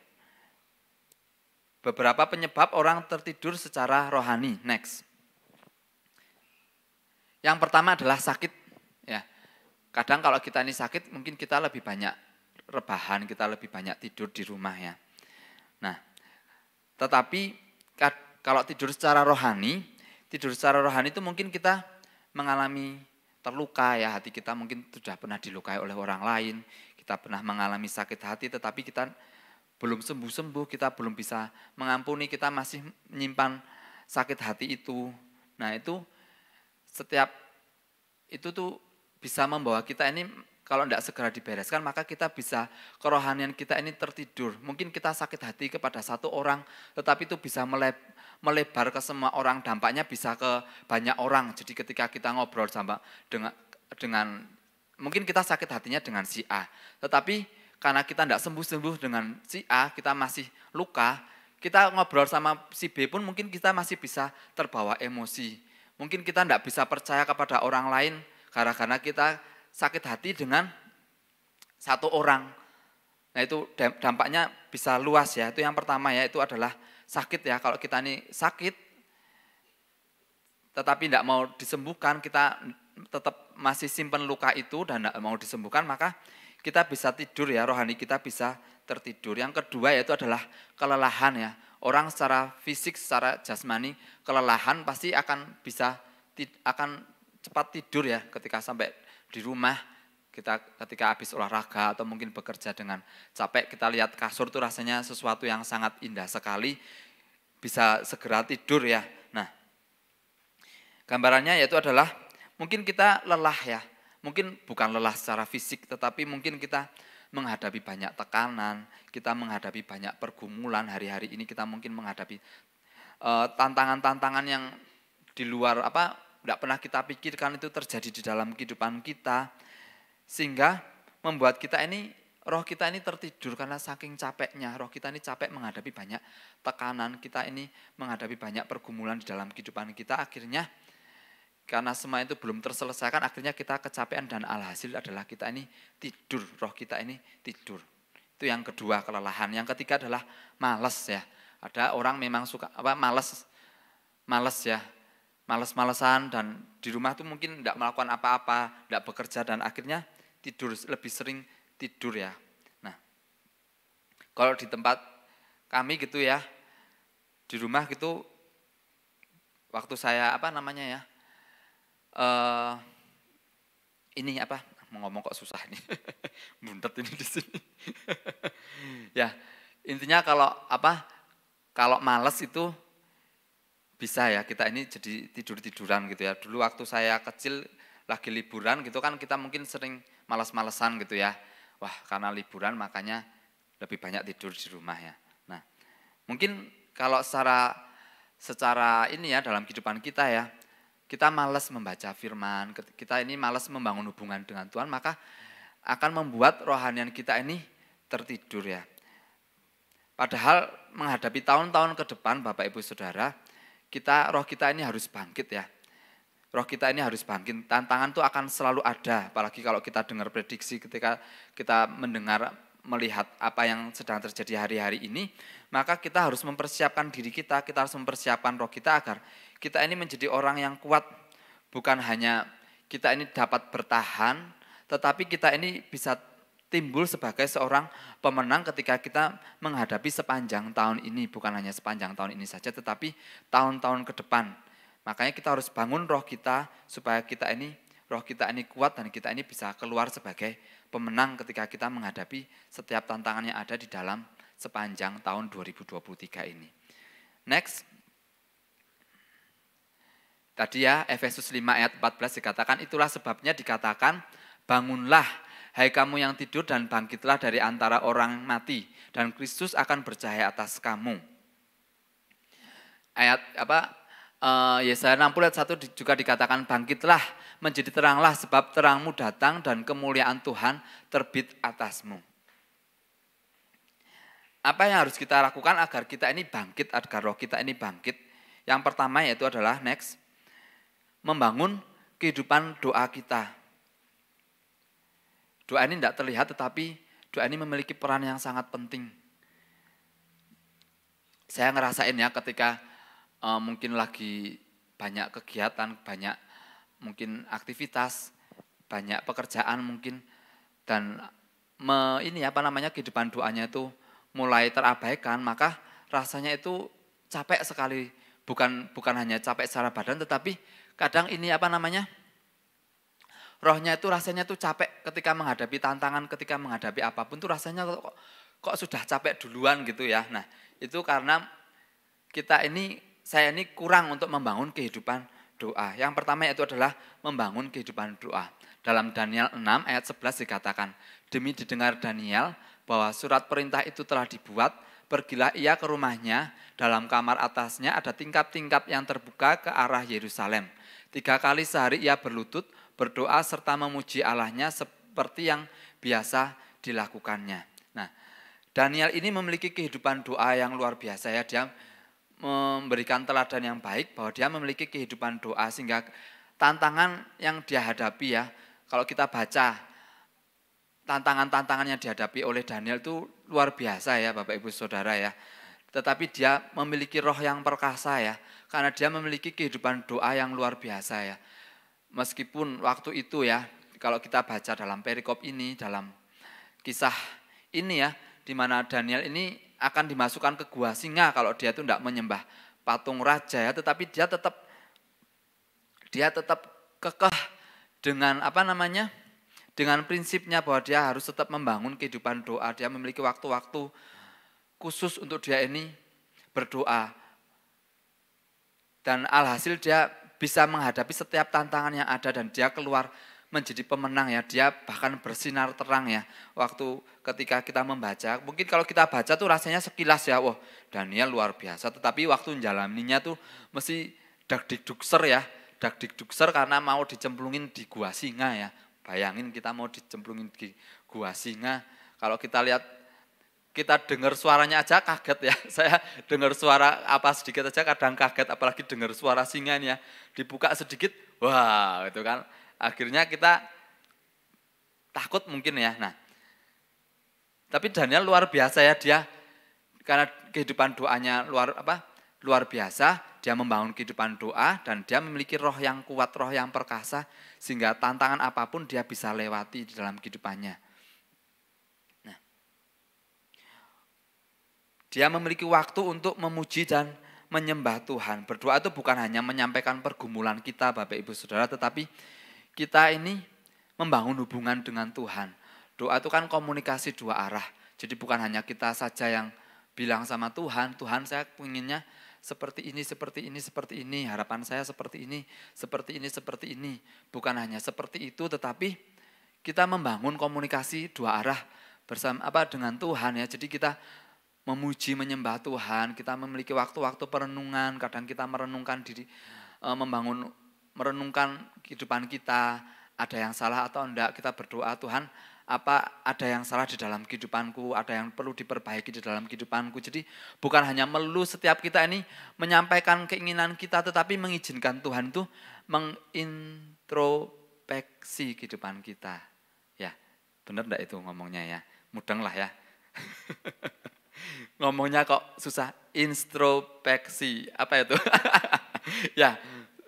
S7: Beberapa penyebab orang tertidur secara rohani. Next. Yang pertama adalah sakit ya. Kadang kalau kita ini sakit, mungkin kita lebih banyak rebahan, kita lebih banyak tidur di rumah ya. Nah, tetapi kalau tidur secara rohani itu mungkin kita mengalami terluka ya, hati kita mungkin sudah pernah dilukai oleh orang lain, kita pernah mengalami sakit hati tetapi kita belum sembuh-sembuh, kita belum bisa mengampuni, kita masih menyimpan sakit hati itu. Nah itu tuh bisa membawa kita ini kalau tidak segera dibereskan maka kita bisa kerohanian kita ini tertidur. Mungkin kita sakit hati kepada satu orang tetapi itu bisa melebar ke semua orang, dampaknya bisa ke banyak orang. Jadi ketika kita ngobrol sama dengan mungkin kita sakit hatinya dengan si A, tetapi karena kita tidak sembuh-sembuh dengan si A, kita masih luka, kita ngobrol sama si B pun mungkin kita masih bisa terbawa emosi. Mungkin kita tidak bisa percaya kepada orang lain karena kita sakit hati dengan satu orang. Nah itu dampaknya bisa luas ya. Itu yang pertama ya, itu adalah sakit ya. Kalau kita ini sakit tetapi tidak mau disembuhkan, kita tetap masih simpan luka itu dan tidak mau disembuhkan, maka kita bisa tidur ya, rohani kita bisa tertidur. Yang kedua yaitu adalah kelelahan ya. Orang secara fisik, secara jasmani kelelahan pasti akan cepat tidur ya ketika sampai di rumah. Ketika habis olahraga atau mungkin bekerja dengan capek, kita lihat kasur itu rasanya sesuatu yang sangat indah sekali, bisa segera tidur ya. Nah, gambarannya yaitu adalah mungkin kita lelah ya, mungkin bukan lelah secara fisik, tetapi mungkin kita menghadapi banyak tekanan, kita menghadapi banyak pergumulan, hari-hari ini kita mungkin menghadapi tantangan-tantangan yang di luar tidak pernah kita pikirkan itu terjadi di dalam kehidupan kita, sehingga membuat kita ini, roh kita ini tertidur karena saking capeknya, roh kita ini capek menghadapi banyak tekanan, kita ini menghadapi banyak pergumulan di dalam kehidupan kita, akhirnya karena semua itu belum terselesaikan, akhirnya kita kecapean dan alhasil adalah kita ini tidur, roh kita ini tidur. Itu yang kedua, kelelahan. Yang ketiga adalah malas ya. Ada orang memang suka malas ya. Malas-malesan dan di rumah tuh mungkin tidak melakukan apa-apa, tidak bekerja dan akhirnya tidur, lebih sering tidur ya. Nah, kalau di tempat kami gitu ya, di rumah gitu, waktu saya mau ngomong kok susah nih, buntet ini di sini. Ya, intinya kalau malas itu bisa ya, kita ini jadi tidur-tiduran gitu ya. Dulu waktu saya kecil lagi liburan gitu kan, kita mungkin sering malas-malesan gitu ya. Wah, karena liburan makanya lebih banyak tidur di rumah ya. Nah, mungkin kalau secara ini ya dalam kehidupan kita ya, kita malas membaca firman, kita ini malas membangun hubungan dengan Tuhan, maka akan membuat rohanian kita ini tertidur ya. Padahal menghadapi tahun-tahun ke depan Bapak Ibu Saudara, roh kita ini harus bangkit ya. Roh kita ini harus bangkit. Tantangan itu akan selalu ada, apalagi kalau kita dengar prediksi ketika kita melihat apa yang sedang terjadi hari-hari ini, maka kita harus mempersiapkan diri kita harus mempersiapkan roh kita agar kita ini menjadi orang yang kuat. Bukan hanya kita ini dapat bertahan, tetapi kita ini bisa timbul sebagai seorang pemenang ketika kita menghadapi sepanjang tahun ini, bukan hanya sepanjang tahun ini saja, tetapi tahun-tahun ke depan. Makanya kita harus bangun roh kita supaya roh kita ini kuat dan kita ini bisa keluar sebagai pemenang ketika kita menghadapi setiap tantangan yang ada di dalam sepanjang tahun 2023 ini. Next. Tadi ya Efesus 5 ayat 14 dikatakan, itulah sebabnya dikatakan, bangunlah hai kamu yang tidur dan bangkitlah dari antara orang mati dan Kristus akan bercahaya atas kamu. Ayat Yesaya 60 ayat 1 juga dikatakan, bangkitlah menjadi teranglah sebab terangmu datang dan kemuliaan Tuhan terbit atasmu. Apa yang harus kita lakukan agar kita ini bangkit, agar roh kita ini bangkit? Yang pertama yaitu adalah membangun kehidupan doa kita. Doa ini tidak terlihat tetapi doa ini memiliki peran yang sangat penting. Saya ngerasain ya ketika mungkin lagi banyak kegiatan, banyak mungkin aktivitas, banyak pekerjaan mungkin, dan kehidupan doanya itu mulai terabaikan, maka rasanya itu capek sekali. Bukan hanya capek secara badan, tetapi kadang rohnya itu rasanya tuh capek ketika menghadapi tantangan, ketika menghadapi apapun tuh rasanya kok sudah capek duluan gitu ya. Nah, itu karena saya ini kurang untuk membangun kehidupan doa. Yang pertama yaitu adalah membangun kehidupan doa. Dalam Daniel 6 ayat 11 dikatakan, demi didengar Daniel bahwa surat perintah itu telah dibuat, pergilah ia ke rumahnya, dalam kamar atasnya ada tingkap-tingkap yang terbuka ke arah Yerusalem. 3 kali sehari ia berlutut, berdoa serta memuji Allahnya seperti yang biasa dilakukannya. Nah, Daniel ini memiliki kehidupan doa yang luar biasa ya. Dia memberikan teladan yang baik bahwa dia memiliki kehidupan doa sehingga tantangan yang dia hadapi ya, kalau kita baca tantangan-tantangan yang dihadapi oleh Daniel itu luar biasa ya Bapak Ibu Saudara ya. Tetapi dia memiliki roh yang perkasa ya, karena dia memiliki kehidupan doa yang luar biasa ya. Meskipun waktu itu ya, kalau kita baca dalam perikop ini, dalam kisah ini ya, di mana Daniel ini akan dimasukkan ke gua singa kalau dia itu tidak menyembah patung raja ya, tetapi dia tetap kekeh dengan dengan prinsipnya bahwa dia harus tetap membangun kehidupan doa. Dia memiliki waktu-waktu khusus untuk dia ini berdoa. Dan alhasil dia bisa menghadapi setiap tantangan yang ada dan dia keluar menjadi pemenang ya. Dia bahkan bersinar terang ya. Waktu ketika kita membaca, mungkin kalau kita baca tuh rasanya sekilas ya, wah Daniel luar biasa. Tetapi waktu menjalaninya tuh mesti dak-dik-dukser ya. Dak-dik-dukser karena mau dicemplungin di gua singa ya. Bayangin kita mau dicemplungin di gua singa. Kalau kita lihat, kita dengar suaranya aja kaget ya. Saya dengar suara apa sedikit aja kadang kaget, apalagi dengar suara singa nih ya. Dibuka sedikit, wah itu kan. Akhirnya kita takut mungkin ya. Nah, tapi Daniel luar biasa ya, dia karena kehidupan doanya luar biasa, dia membangun kehidupan doa dan dia memiliki roh yang kuat, roh yang perkasa sehingga tantangan apapun dia bisa lewati di dalam kehidupannya. Nah, dia memiliki waktu untuk memuji dan menyembah Tuhan. Berdoa itu bukan hanya menyampaikan pergumulan kita Bapak Ibu Saudara, tetapi kita ini membangun hubungan dengan Tuhan. Doa itu kan komunikasi dua arah. Jadi bukan hanya kita saja yang bilang sama Tuhan, Tuhan saya inginnya seperti ini, seperti ini, seperti ini. Harapan saya seperti ini, seperti ini, seperti ini. Bukan hanya seperti itu, tetapi kita membangun komunikasi dua arah bersama dengan Tuhan ya. Jadi kita memuji, menyembah Tuhan. Kita memiliki waktu-waktu perenungan. Kadang kita merenungkan diri, merenungkan kehidupan kita, ada yang salah atau enggak, kita berdoa, Tuhan ada yang salah di dalam kehidupanku, ada yang perlu diperbaiki di dalam kehidupanku. Jadi bukan hanya melulu setiap kita ini menyampaikan keinginan kita, tetapi mengizinkan Tuhan itu mengintrospeksi kehidupan kita. Ya, benar enggak itu ngomongnya ya? Mudeng lah ya. Ngomongnya kok susah, introspeksi, apa itu? Ya,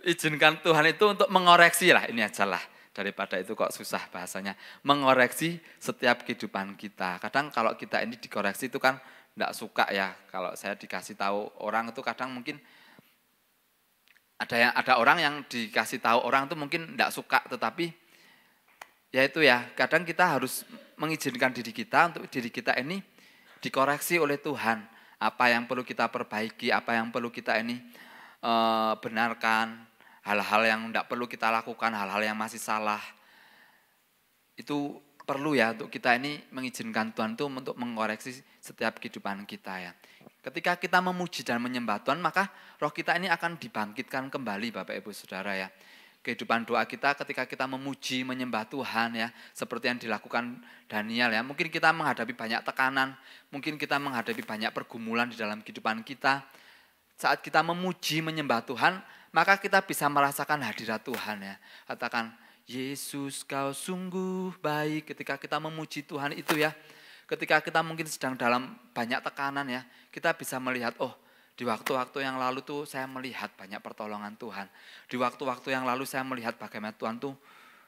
S7: izinkan Tuhan itu untuk mengoreksi lah, ini aja lah. Daripada itu kok susah bahasanya. Mengoreksi setiap kehidupan kita. Kadang kalau kita ini dikoreksi itu kan enggak suka ya. Kalau saya dikasih tahu orang itu kadang mungkin ada orang yang dikasih tahu orang itu mungkin enggak suka. Tetapi ya itu ya, kadang kita harus mengizinkan diri kita untuk diri kita ini dikoreksi oleh Tuhan. Apa yang perlu kita perbaiki, apa yang perlu kita ini benarkan, hal-hal yang tidak perlu kita lakukan, hal-hal yang masih salah. Itu perlu ya untuk kita ini mengizinkan Tuhan itu untuk mengoreksi setiap kehidupan kita ya. Ketika kita memuji dan menyembah Tuhan, maka roh kita ini akan dibangkitkan kembali Bapak Ibu Saudara ya. Kehidupan doa kita ketika kita memuji, menyembah Tuhan ya, seperti yang dilakukan Daniel ya. Mungkin kita menghadapi banyak tekanan, mungkin kita menghadapi banyak pergumulan di dalam kehidupan kita. saat kita memuji menyembah Tuhan, maka kita bisa merasakan hadirat Tuhan ya. Katakan, Yesus kau sungguh baik. Ketika kita memuji Tuhan itu ya, ketika kita mungkin sedang dalam banyak tekanan ya, kita bisa melihat, oh di waktu-waktu yang lalu tuh saya melihat banyak pertolongan Tuhan. Di waktu-waktu yang lalu saya melihat bagaimana Tuhan tuh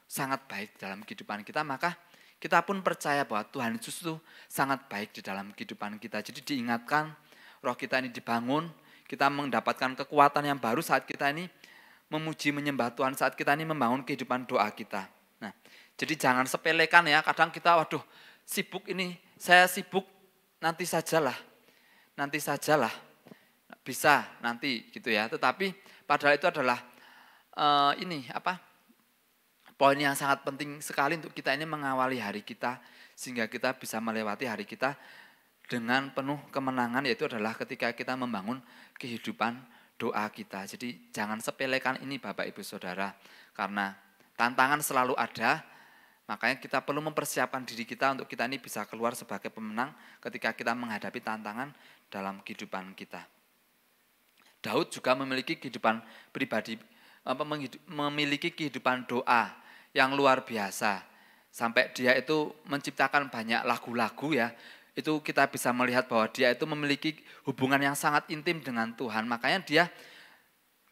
S7: sangat baik dalam kehidupan kita, maka kita pun percaya bahwa Tuhan Yesus itu sangat baik di dalam kehidupan kita. Jadi diingatkan, roh kita ini dibangun, kita mendapatkan kekuatan yang baru saat kita ini memuji menyembah Tuhan, saat kita ini membangun kehidupan doa kita. Nah, jadi jangan sepelekan ya, kadang kita waduh sibuk ini, saya sibuk nanti sajalah, bisa nanti gitu ya. Tetapi padahal itu adalah poin yang sangat penting sekali untuk kita ini mengawali hari kita, sehingga kita bisa melewati hari kita dengan penuh kemenangan, yaitu adalah ketika kita membangun kehidupan doa kita. Jadi jangan sepelekan ini Bapak Ibu Saudara, karena tantangan selalu ada, makanya kita perlu mempersiapkan diri kita untuk kita ini bisa keluar sebagai pemenang ketika kita menghadapi tantangan dalam kehidupan kita. Daud juga memiliki kehidupan pribadi, memiliki kehidupan doa yang luar biasa. Sampai dia itu menciptakan banyak lagu-lagu ya, itu kita bisa melihat bahwa dia itu memiliki hubungan yang sangat intim dengan Tuhan. Makanya dia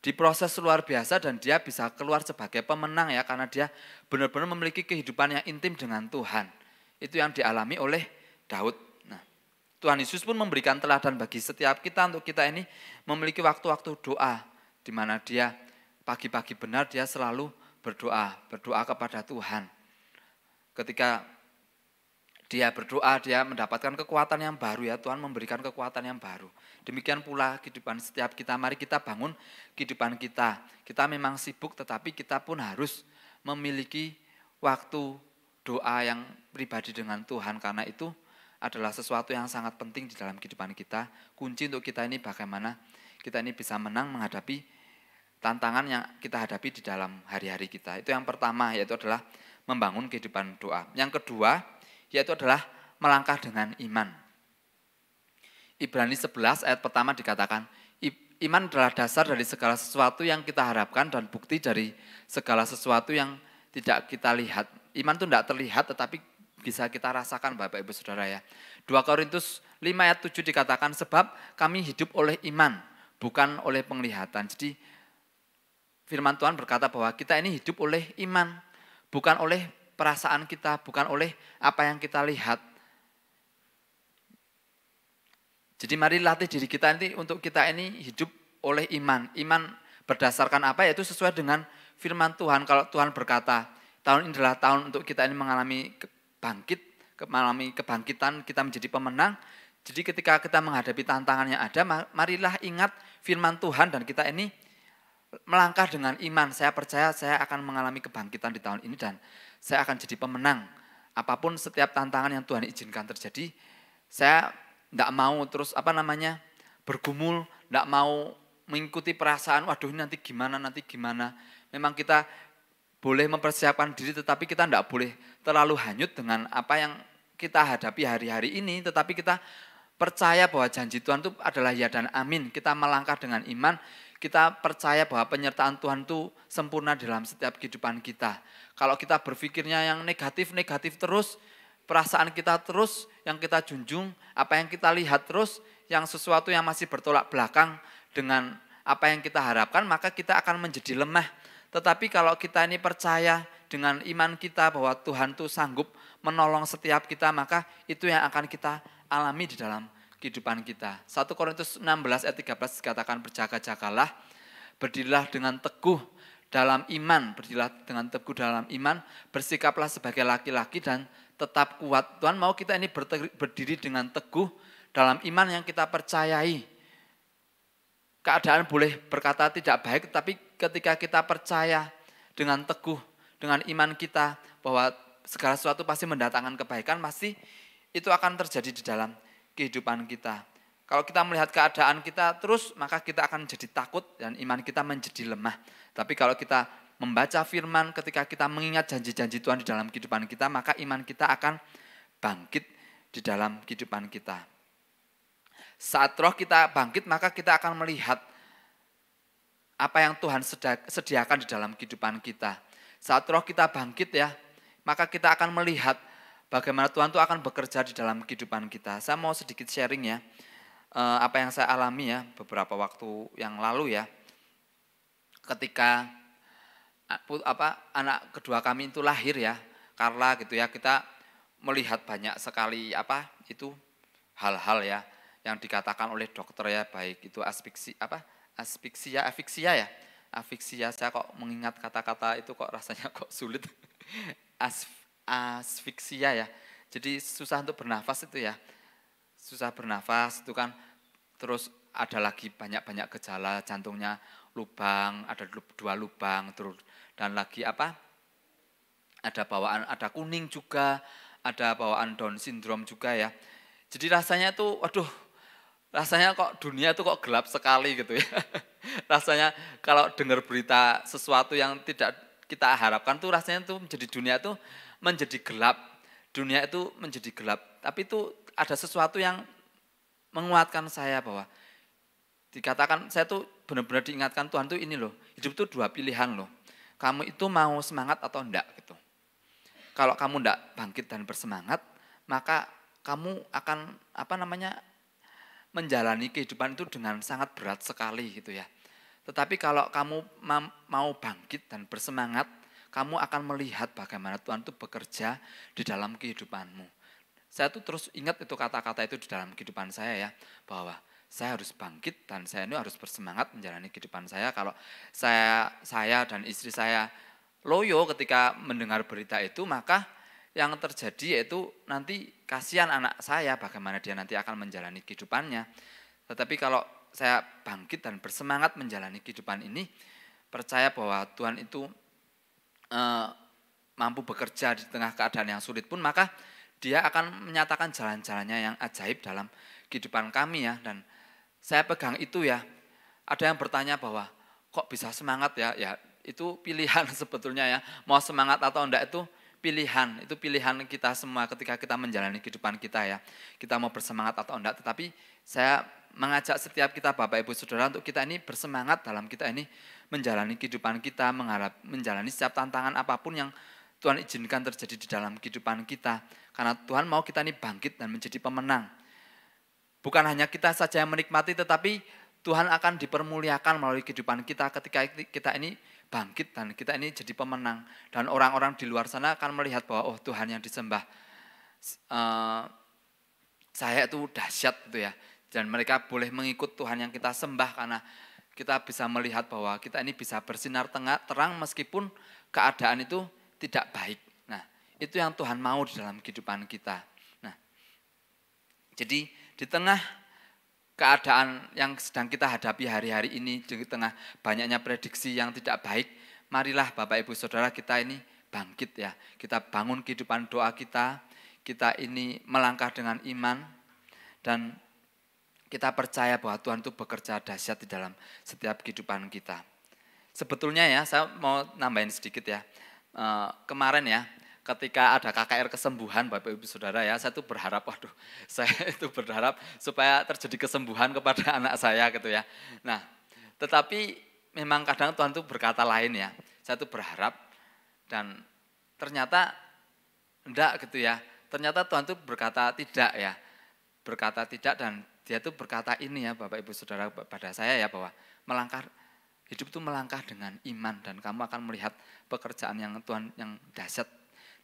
S7: diproses luar biasa dan dia bisa keluar sebagai pemenang ya, karena dia benar-benar memiliki kehidupan yang intim dengan Tuhan. Itu yang dialami oleh Daud. Nah, Tuhan Yesus pun memberikan teladan bagi setiap kita untuk kita ini memiliki waktu-waktu doa, di mana dia pagi-pagi benar dia selalu berdoa kepada Tuhan. Ketika dia berdoa, dia mendapatkan kekuatan yang baru ya, Tuhan memberikan kekuatan yang baru. Demikian pula kehidupan setiap kita, mari kita bangun kehidupan kita. Kita memang sibuk, tetapi kita pun harus memiliki waktu doa yang pribadi dengan Tuhan. Karena itu adalah sesuatu yang sangat penting di dalam kehidupan kita. Kunci untuk kita ini bagaimana kita ini bisa menang menghadapi tantangan yang kita hadapi di dalam hari-hari kita. Itu yang pertama, yaitu adalah membangun kehidupan doa. Yang kedua, yaitu adalah melangkah dengan iman. Ibrani 11 ayat pertama dikatakan, iman adalah dasar dari segala sesuatu yang kita harapkan dan bukti dari segala sesuatu yang tidak kita lihat. Iman itu tidak terlihat tetapi bisa kita rasakan Bapak Ibu Saudara ya. 2 Korintus 5 ayat 7 dikatakan, sebab kami hidup oleh iman, bukan oleh penglihatan. Jadi firman Tuhan berkata bahwa kita ini hidup oleh iman, bukan oleh perasaan kita, bukan oleh apa yang kita lihat. Jadi mari latih diri kita nanti untuk kita ini hidup oleh iman. Iman berdasarkan apa? Yaitu sesuai dengan firman Tuhan. Kalau Tuhan berkata, tahun ini adalah tahun untuk kita ini mengalami kebangkitan, kita menjadi pemenang. Jadi ketika kita menghadapi tantangan yang ada, marilah ingat firman Tuhan dan kita ini melangkah dengan iman. Saya percaya saya akan mengalami kebangkitan di tahun ini dan saya akan jadi pemenang. Apapun setiap tantangan yang Tuhan izinkan terjadi, saya tidak mau terus bergumul, tidak mau mengikuti perasaan, waduh nanti gimana. Memang kita boleh mempersiapkan diri, tetapi kita tidak boleh terlalu hanyut dengan apa yang kita hadapi hari-hari ini, tetapi kita percaya bahwa janji Tuhan itu adalah ya dan amin. Kita melangkah dengan iman, kita percaya bahwa penyertaan Tuhan itu sempurna dalam setiap kehidupan kita. Kalau kita berpikirnya yang negatif terus, perasaan kita terus, yang kita junjung, apa yang kita lihat terus, yang sesuatu yang masih bertolak belakang dengan apa yang kita harapkan, maka kita akan menjadi lemah. Tetapi kalau kita ini percaya dengan iman kita bahwa Tuhan itu sanggup menolong setiap kita, maka itu yang akan kita alami di dalam kehidupan kita. 1 Korintus 16 ayat 13 dikatakan, berjaga-jagalah, berdirilah dengan teguh dalam iman, bersikaplah sebagai laki-laki dan tetap kuat. Tuhan mau kita ini berdiri dengan teguh dalam iman yang kita percayai. Keadaan boleh berkata tidak baik, tapi ketika kita percaya dengan teguh, dengan iman kita bahwa segala sesuatu pasti mendatangkan kebaikan, pasti itu akan terjadi di dalam kehidupan kita. Kalau kita melihat keadaan kita terus, maka kita akan jadi takut dan iman kita menjadi lemah. Tapi kalau kita membaca firman, ketika kita mengingat janji-janji Tuhan di dalam kehidupan kita, maka iman kita akan bangkit di dalam kehidupan kita. Saat roh kita bangkit, maka kita akan melihat apa yang Tuhan sediakan di dalam kehidupan kita. Saat roh kita bangkit ya, maka kita akan melihat bagaimana Tuhan itu akan bekerja di dalam kehidupan kita. Saya mau sedikit sharing ya, apa yang saya alami ya beberapa waktu yang lalu ya. Ketika anak kedua kami itu lahir ya, Carla gitu ya, kita melihat banyak sekali hal-hal ya yang dikatakan oleh dokter ya, baik itu afiksia saya kok mengingat kata-kata itu kok rasanya kok sulit. Asfiksia ya, jadi susah untuk bernafas itu ya, susah bernafas itu kan. Terus ada lagi banyak gejala, jantungnya lubang, ada 2 lubang, terus dan lagi ada bawaan, ada kuning juga, ada bawaan Down syndrome juga ya. Jadi rasanya tuh rasanya kok dunia itu kok gelap sekali gitu ya. Rasanya kalau dengar berita sesuatu yang tidak kita harapkan tuh rasanya tuh dunia itu menjadi gelap. Dunia itu menjadi gelap. Tapi itu ada sesuatu yang menguatkan saya bahwa dikatakan, saya tuh benar-benar diingatkan Tuhan tuh ini loh, hidup tuh 2 pilihan loh. Kamu itu mau semangat atau enggak gitu. Kalau kamu enggak bangkit dan bersemangat, maka kamu akan menjalani kehidupan itu dengan sangat berat sekali gitu ya. Tetapi kalau kamu mau bangkit dan bersemangat, kamu akan melihat bagaimana Tuhan itu bekerja di dalam kehidupanmu. Saya tuh terus ingat itu kata-kata itu di dalam kehidupan saya ya, bahwa saya harus bangkit dan saya ini harus bersemangat menjalani kehidupan saya. Kalau saya dan istri saya loyo ketika mendengar berita itu, maka yang terjadi yaitu nanti kasihan anak saya bagaimana dia nanti akan menjalani kehidupannya. Tetapi kalau saya bangkit dan bersemangat menjalani kehidupan ini, percaya bahwa Tuhan itu mampu bekerja di tengah keadaan yang sulit pun, maka dia akan menyatakan jalan-jalannya yang ajaib dalam kehidupan kami ya. Dan saya pegang itu ya. Ada yang bertanya bahwa kok bisa semangat ya? Ya itu pilihan sebetulnya ya. Mau semangat atau enggak itu pilihan, itu pilihan kita semua ketika kita menjalani kehidupan kita ya. Kita mau bersemangat atau enggak, tetapi saya mengajak setiap kita Bapak Ibu Saudara untuk kita ini bersemangat dalam kita ini menjalani kehidupan kita, menjalani setiap tantangan apapun yang Tuhan izinkan terjadi di dalam kehidupan kita. Karena Tuhan mau kita ini bangkit dan menjadi pemenang. Bukan hanya kita saja yang menikmati, tetapi Tuhan akan dipermuliakan melalui kehidupan kita ketika kita ini bangkit dan kita ini jadi pemenang. Dan orang-orang di luar sana akan melihat bahwa oh Tuhan yang disembah saya itu dahsyat gitu ya. Dan mereka boleh mengikut Tuhan yang kita sembah karena kita bisa melihat bahwa kita ini bisa bersinar terang meskipun keadaan itu tidak baik. Nah, itu yang Tuhan mau di dalam kehidupan kita. Nah, jadi di tengah keadaan yang sedang kita hadapi hari-hari ini, di tengah banyaknya prediksi yang tidak baik, marilah Bapak Ibu Saudara kita ini bangkit ya. Kita bangun kehidupan doa kita ini melangkah dengan iman, dan kita percaya bahwa Tuhan itu bekerja dahsyat di dalam setiap kehidupan kita. Sebetulnya ya, saya mau nambahin sedikit ya. Kemarin ya, ketika ada KKR kesembuhan Bapak Ibu Saudara ya, saya tuh berharap, saya itu berharap supaya terjadi kesembuhan kepada anak saya gitu ya. Nah, tetapi memang kadang Tuhan tuh berkata lain ya. Saya tuh berharap dan ternyata enggak gitu ya. Ternyata Tuhan tuh berkata tidak ya. Berkata tidak, dan dia tuh berkata ini ya Bapak Ibu Saudara pada saya ya, bahwa hidup itu melangkah dengan iman dan kamu akan melihat pekerjaan yang Tuhan yang dahsyat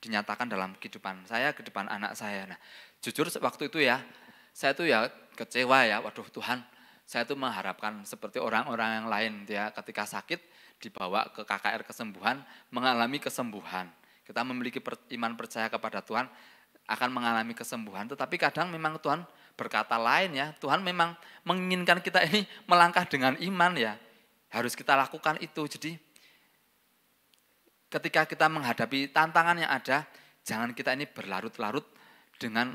S7: dinyatakan dalam kehidupan saya, kehidupan anak saya. Nah, jujur waktu itu ya, saya tuh ya kecewa ya, Tuhan, saya tuh mengharapkan seperti orang-orang yang lain ya, ketika sakit dibawa ke KKR kesembuhan, mengalami kesembuhan. Kita memiliki iman percaya kepada Tuhan akan mengalami kesembuhan, tetapi kadang memang Tuhan berkata lain ya. Tuhan memang menginginkan kita ini melangkah dengan iman ya. Harus kita lakukan itu. Jadi ketika kita menghadapi tantangan yang ada, jangan kita ini berlarut-larut dengan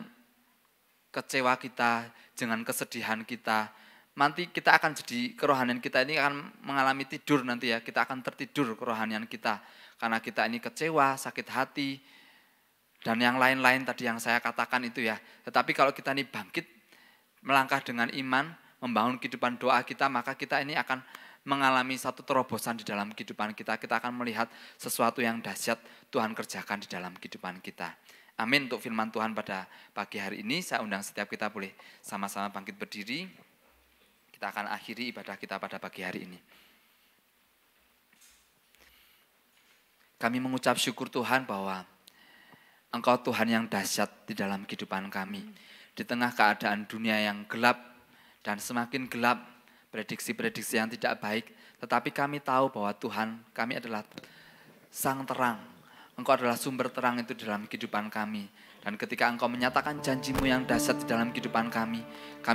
S7: kecewa kita, dengan kesedihan kita. Nanti kita akan jadi, kerohanian kita ini akan mengalami tidur nanti ya. Kita akan tertidur kerohanian kita. Karena kita ini kecewa, sakit hati, dan yang lain-lain tadi yang saya katakan itu ya. Tetapi kalau kita ini bangkit, melangkah dengan iman, membangun kehidupan doa kita, maka kita ini akan mengalami satu terobosan di dalam kehidupan kita. Kita akan melihat sesuatu yang dahsyat Tuhan kerjakan di dalam kehidupan kita. Amin untuk firman Tuhan pada pagi hari ini. Saya undang setiap kita boleh sama-sama bangkit berdiri. Kita akan akhiri ibadah kita pada pagi hari ini. Kami mengucap syukur Tuhan bahwa Engkau Tuhan yang dahsyat di dalam kehidupan kami. Di tengah keadaan dunia yang gelap dan semakin gelap, prediksi-prediksi yang tidak baik, tetapi kami tahu bahwa Tuhan, kami adalah sang terang. Engkau adalah sumber terang itu dalam kehidupan kami. Dan ketika Engkau menyatakan janji-Mu yang dahsyat di dalam kehidupan kami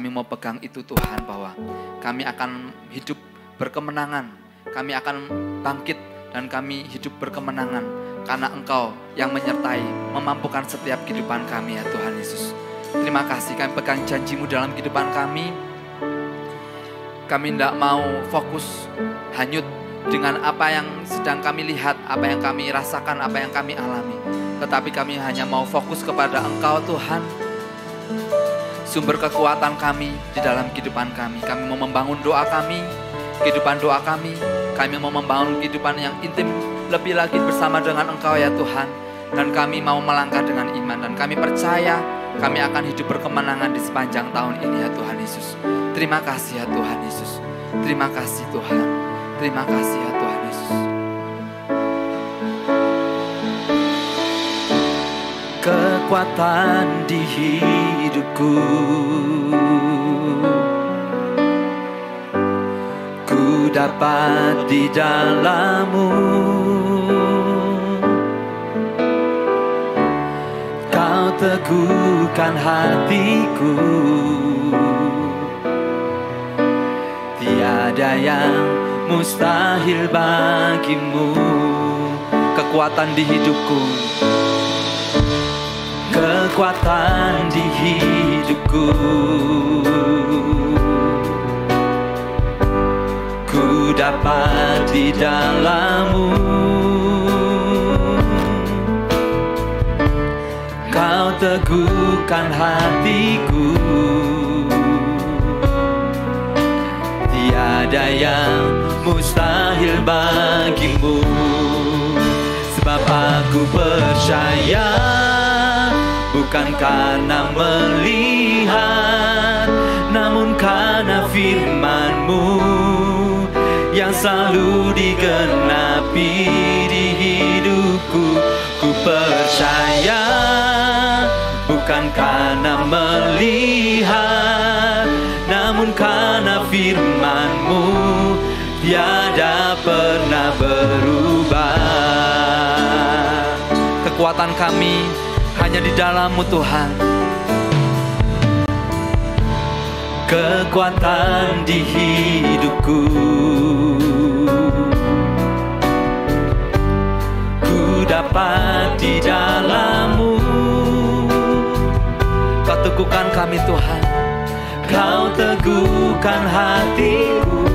S7: mau pegang itu Tuhan, bahwa kami akan hidup berkemenangan, kami akan bangkit dan kami hidup berkemenangan karena Engkau yang menyertai, memampukan setiap kehidupan kami ya Tuhan Yesus. Terima kasih kami pegang janji-Mu dalam kehidupan kami. Kami tidak mau fokus hanyut dengan apa yang sedang kami lihat, apa yang kami rasakan, apa yang kami alami. Tetapi kami hanya mau fokus kepada Engkau Tuhan, sumber kekuatan kami di dalam kehidupan kami. Kami mau membangun doa kami, kehidupan doa kami. Kami mau membangun kehidupan yang intim lebih lagi bersama dengan Engkau ya Tuhan. Dan kami mau melangkah dengan iman. Dan kami percaya kami akan hidup berkemenangan di sepanjang tahun ini ya Tuhan Yesus. Terima kasih ya Tuhan Yesus. Terima kasih Tuhan. Terima kasih ya Tuhan Yesus.
S6: Kekuatan di hidupku, ku dapat di dalam-Mu. Kau teguhkan hatiku, tiada yang mustahil bagi-Mu. Kekuatan di hidupku, kekuatan di hidupku, ku dapat di dalam-Mu. Kau teguhkan hatiku, tiada yang mustahil bagi-Mu. Sebab aku percaya, bukan karena melihat, namun karena firman-Mu yang selalu digenapi di hidupku. Ku percaya, bukan karena melihat, namun karena firman-Mu tiada pernah berubah.
S7: Kekuatan kami hanya di dalam-Mu Tuhan.
S6: Kekuatan di hidupku, ku dapat di dalam-Mu.
S7: Kau teguhkan kami Tuhan.
S6: Kau teguhkan hatiku,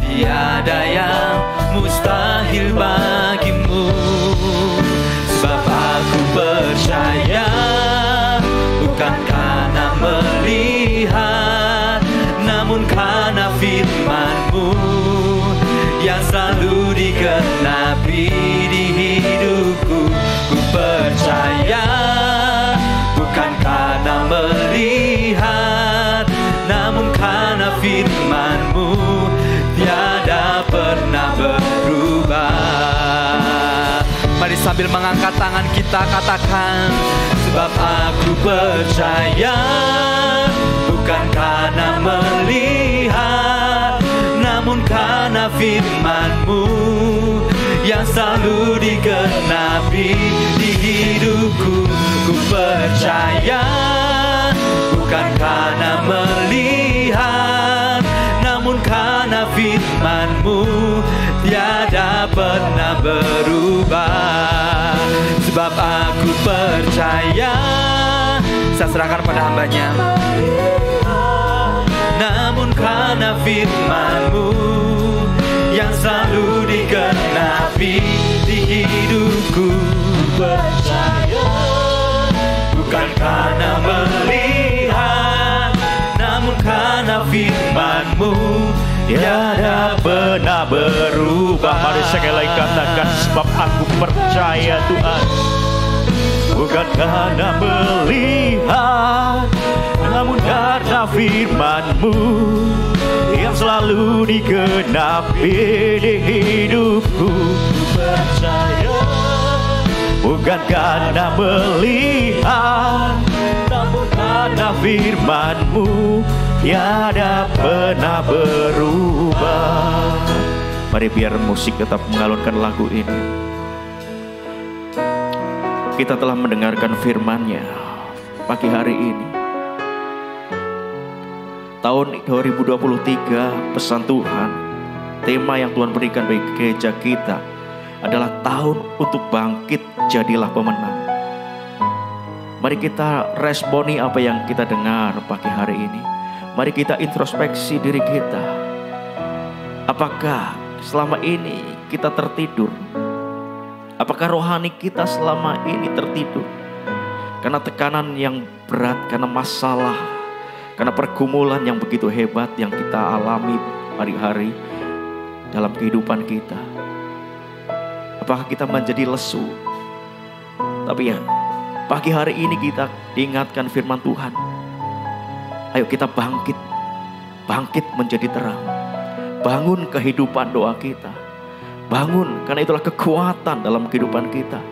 S6: tiada yang mustahil bagi-Mu. Sebab aku percaya, bukan karena melihat, namun karena firman-Mu yang selalu digenapi di hidupku. Ku percaya, bukan karena melihat, namun karena firman-Mu tiada pernah berubah.
S7: Mari sambil mengangkat tangan kita katakan,
S6: sebab aku percaya, bukan karena melihat, namun karena firman-Mu yang selalu digenapi di hidupku. Ku percaya, bukan karena melihat, namun karena firman-Mu tiada pernah berubah. Sebab aku percaya,
S7: saya serahkan pada hamba-Nya.
S6: Namun karena firman-Mu yang selalu digenapi di hidupku. Percaya, bukan karena tiada pernah berubah. Mari sekali lagi katakan, sebab aku percaya Tuhan. Bukan karena melihat, namun karena firman-Mu yang selalu digenapi di hidupku. Percaya, bukan karena melihat, namun karena firman-Mu tiada pernah berubah. Mari biar musik tetap mengalunkan lagu ini. Kita telah mendengarkan firman-Nya pagi hari ini. Tahun 2023, pesan Tuhan, tema yang Tuhan berikan bagi gereja kita adalah tahun untuk bangkit, jadilah pemenang. Mari kita responi apa yang kita dengar pagi hari ini. Mari kita introspeksi diri kita. Apakah selama ini kita tertidur? Apakah rohani kita selama ini tertidur? Karena tekanan yang berat, karena masalah, karena pergumulan yang begitu hebat yang kita alami hari-hari dalam kehidupan kita. Apakah kita menjadi lesu? Tapi ya, pagi hari ini kita diingatkan firman Tuhan. Ayo kita bangkit, bangkit menjadi terang. Bangun kehidupan doa kita. Bangun, karena itulah kekuatan dalam kehidupan kita.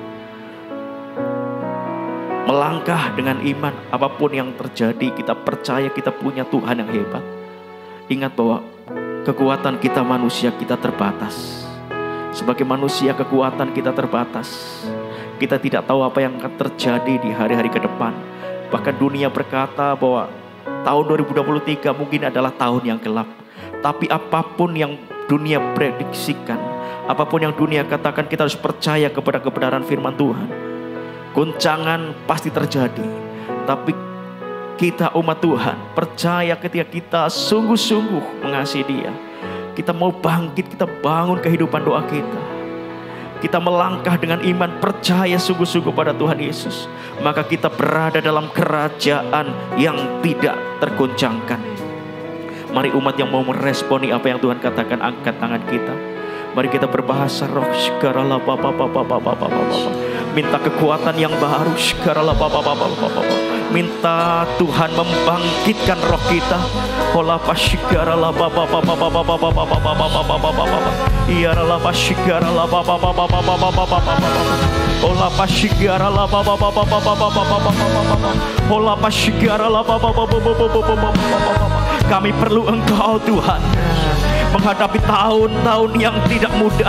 S6: Melangkah dengan iman, apapun yang terjadi, kita percaya kita punya Tuhan yang hebat. Ingat bahwa kekuatan kita manusia, kita terbatas. Sebagai manusia, kekuatan kita terbatas. Kita tidak tahu apa yang akan terjadi di hari-hari ke depan. Bahkan dunia berkata bahwa tahun 2023 mungkin adalah tahun yang gelap. Tapi apapun yang dunia prediksikan, apapun yang dunia katakan, kita harus percaya kepada kebenaran firman Tuhan. Goncangan pasti terjadi, tapi kita umat Tuhan percaya ketika kita sungguh-sungguh mengasihi Dia, kita mau bangkit, kita bangun kehidupan doa kita. Kita melangkah dengan iman, percaya sungguh-sungguh pada Tuhan Yesus, maka kita berada dalam kerajaan yang tidak tergoncangkan. Mari umat yang mau meresponi apa yang Tuhan katakan, angkat tangan kita. Mari kita berbahasa roh. Minta kekuatan yang baru. Minta Tuhan membangkitkan roh kita. Kami perlu Engkau Tuhan, menghadapi tahun-tahun yang tidak mudah,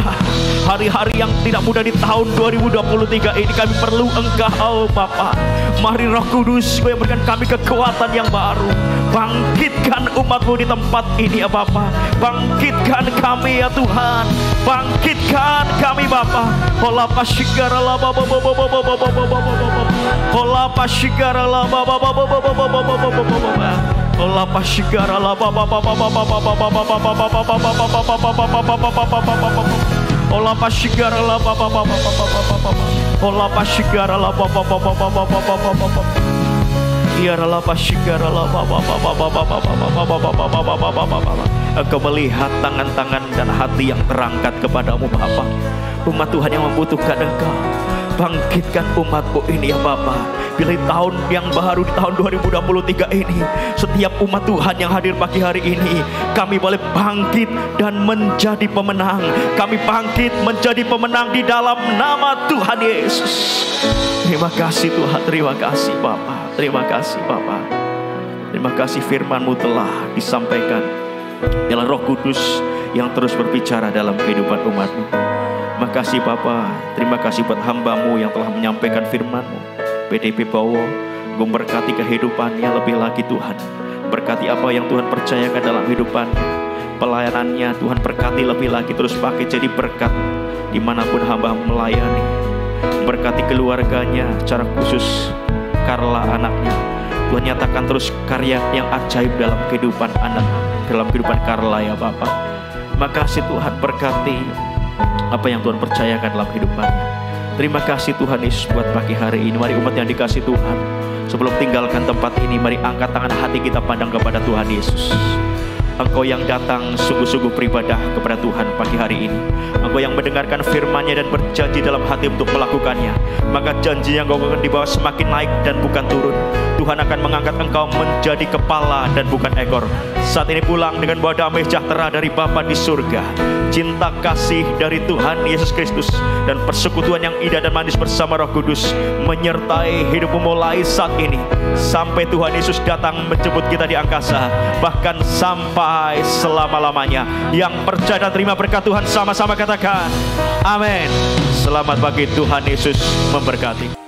S6: hari-hari yang tidak mudah di tahun 2023 ini. Kami perlu Engkau Bapa. Mari Roh Kudus yang berikan kami kekuatan yang baru. Bangkitkan umat-Mu di tempat ini ya Bapa. Bangkitkan kami ya Tuhan. Bangkitkan kami Bapa. Ola pasigara la baba baba baba baba. Ola pasigara la baba baba baba baba. Ola pasigara la baba baba baba baba. Ola pasigara la baba baba baba. Ola pasigara la baba baba baba. Biarlah pasigara la baba baba baba. Engkau melihat tangan-tangan dan hati yang terangkat kepadamu Bapa. Umat Tuhan yang membutuhkan Engkau. Bangkitkan umat-Mu ini ya Bapa. Pilih tahun yang baru di tahun 2023 ini. Setiap umat Tuhan yang hadir pagi hari ini, kami boleh bangkit dan menjadi pemenang. Kami bangkit menjadi pemenang di dalam nama Tuhan Yesus. Terima kasih Tuhan, terima kasih Bapa. Terima kasih Bapa. Terima kasih firman-Mu telah disampaikan. Ialah Roh Kudus yang terus berbicara dalam kehidupan umat-Mu. Makasih Bapa. Terima kasih buat hamba-Mu yang telah menyampaikan firman-Mu. PDP Bowo, memberkati kehidupannya lebih lagi Tuhan. Berkati apa yang Tuhan percayakan dalam hidupannya. Pelayanannya Tuhan berkati lebih lagi, terus pakai jadi berkat dimanapun hamba melayani. Berkati keluarganya, secara khusus Carla anaknya. Tuhan nyatakan terus karya yang ajaib dalam kehidupan anak, dalam kehidupan Carla ya Bapak. Makasih Tuhan, berkati apa yang Tuhan percayakan dalam kehidupannya. Terima kasih Tuhan Yesus buat pagi hari ini. Mari umat yang dikasih Tuhan, sebelum tinggalkan tempat ini, mari angkat tangan hati kita pandang kepada Tuhan Yesus. Engkau yang datang sungguh-sungguh beribadah kepada Tuhan pagi hari ini. Engkau yang mendengarkan firman-Nya dan berjanji dalam hati untuk melakukannya. Maka janji yang Engkau akan dibawa semakin naik dan bukan turun. Tuhan akan mengangkat engkau menjadi kepala dan bukan ekor. Saat ini pulang dengan bawa damai sejahtera dari Bapa di surga. Cinta kasih dari Tuhan Yesus Kristus dan persekutuan yang indah dan manis bersama Roh Kudus menyertai hidupmu mulai saat ini sampai Tuhan Yesus datang menjemput kita di angkasa, bahkan sampai selama-lamanya. Yang percaya dan terima berkat Tuhan sama-sama katakan amin. Selamat pagi, Tuhan Yesus memberkati.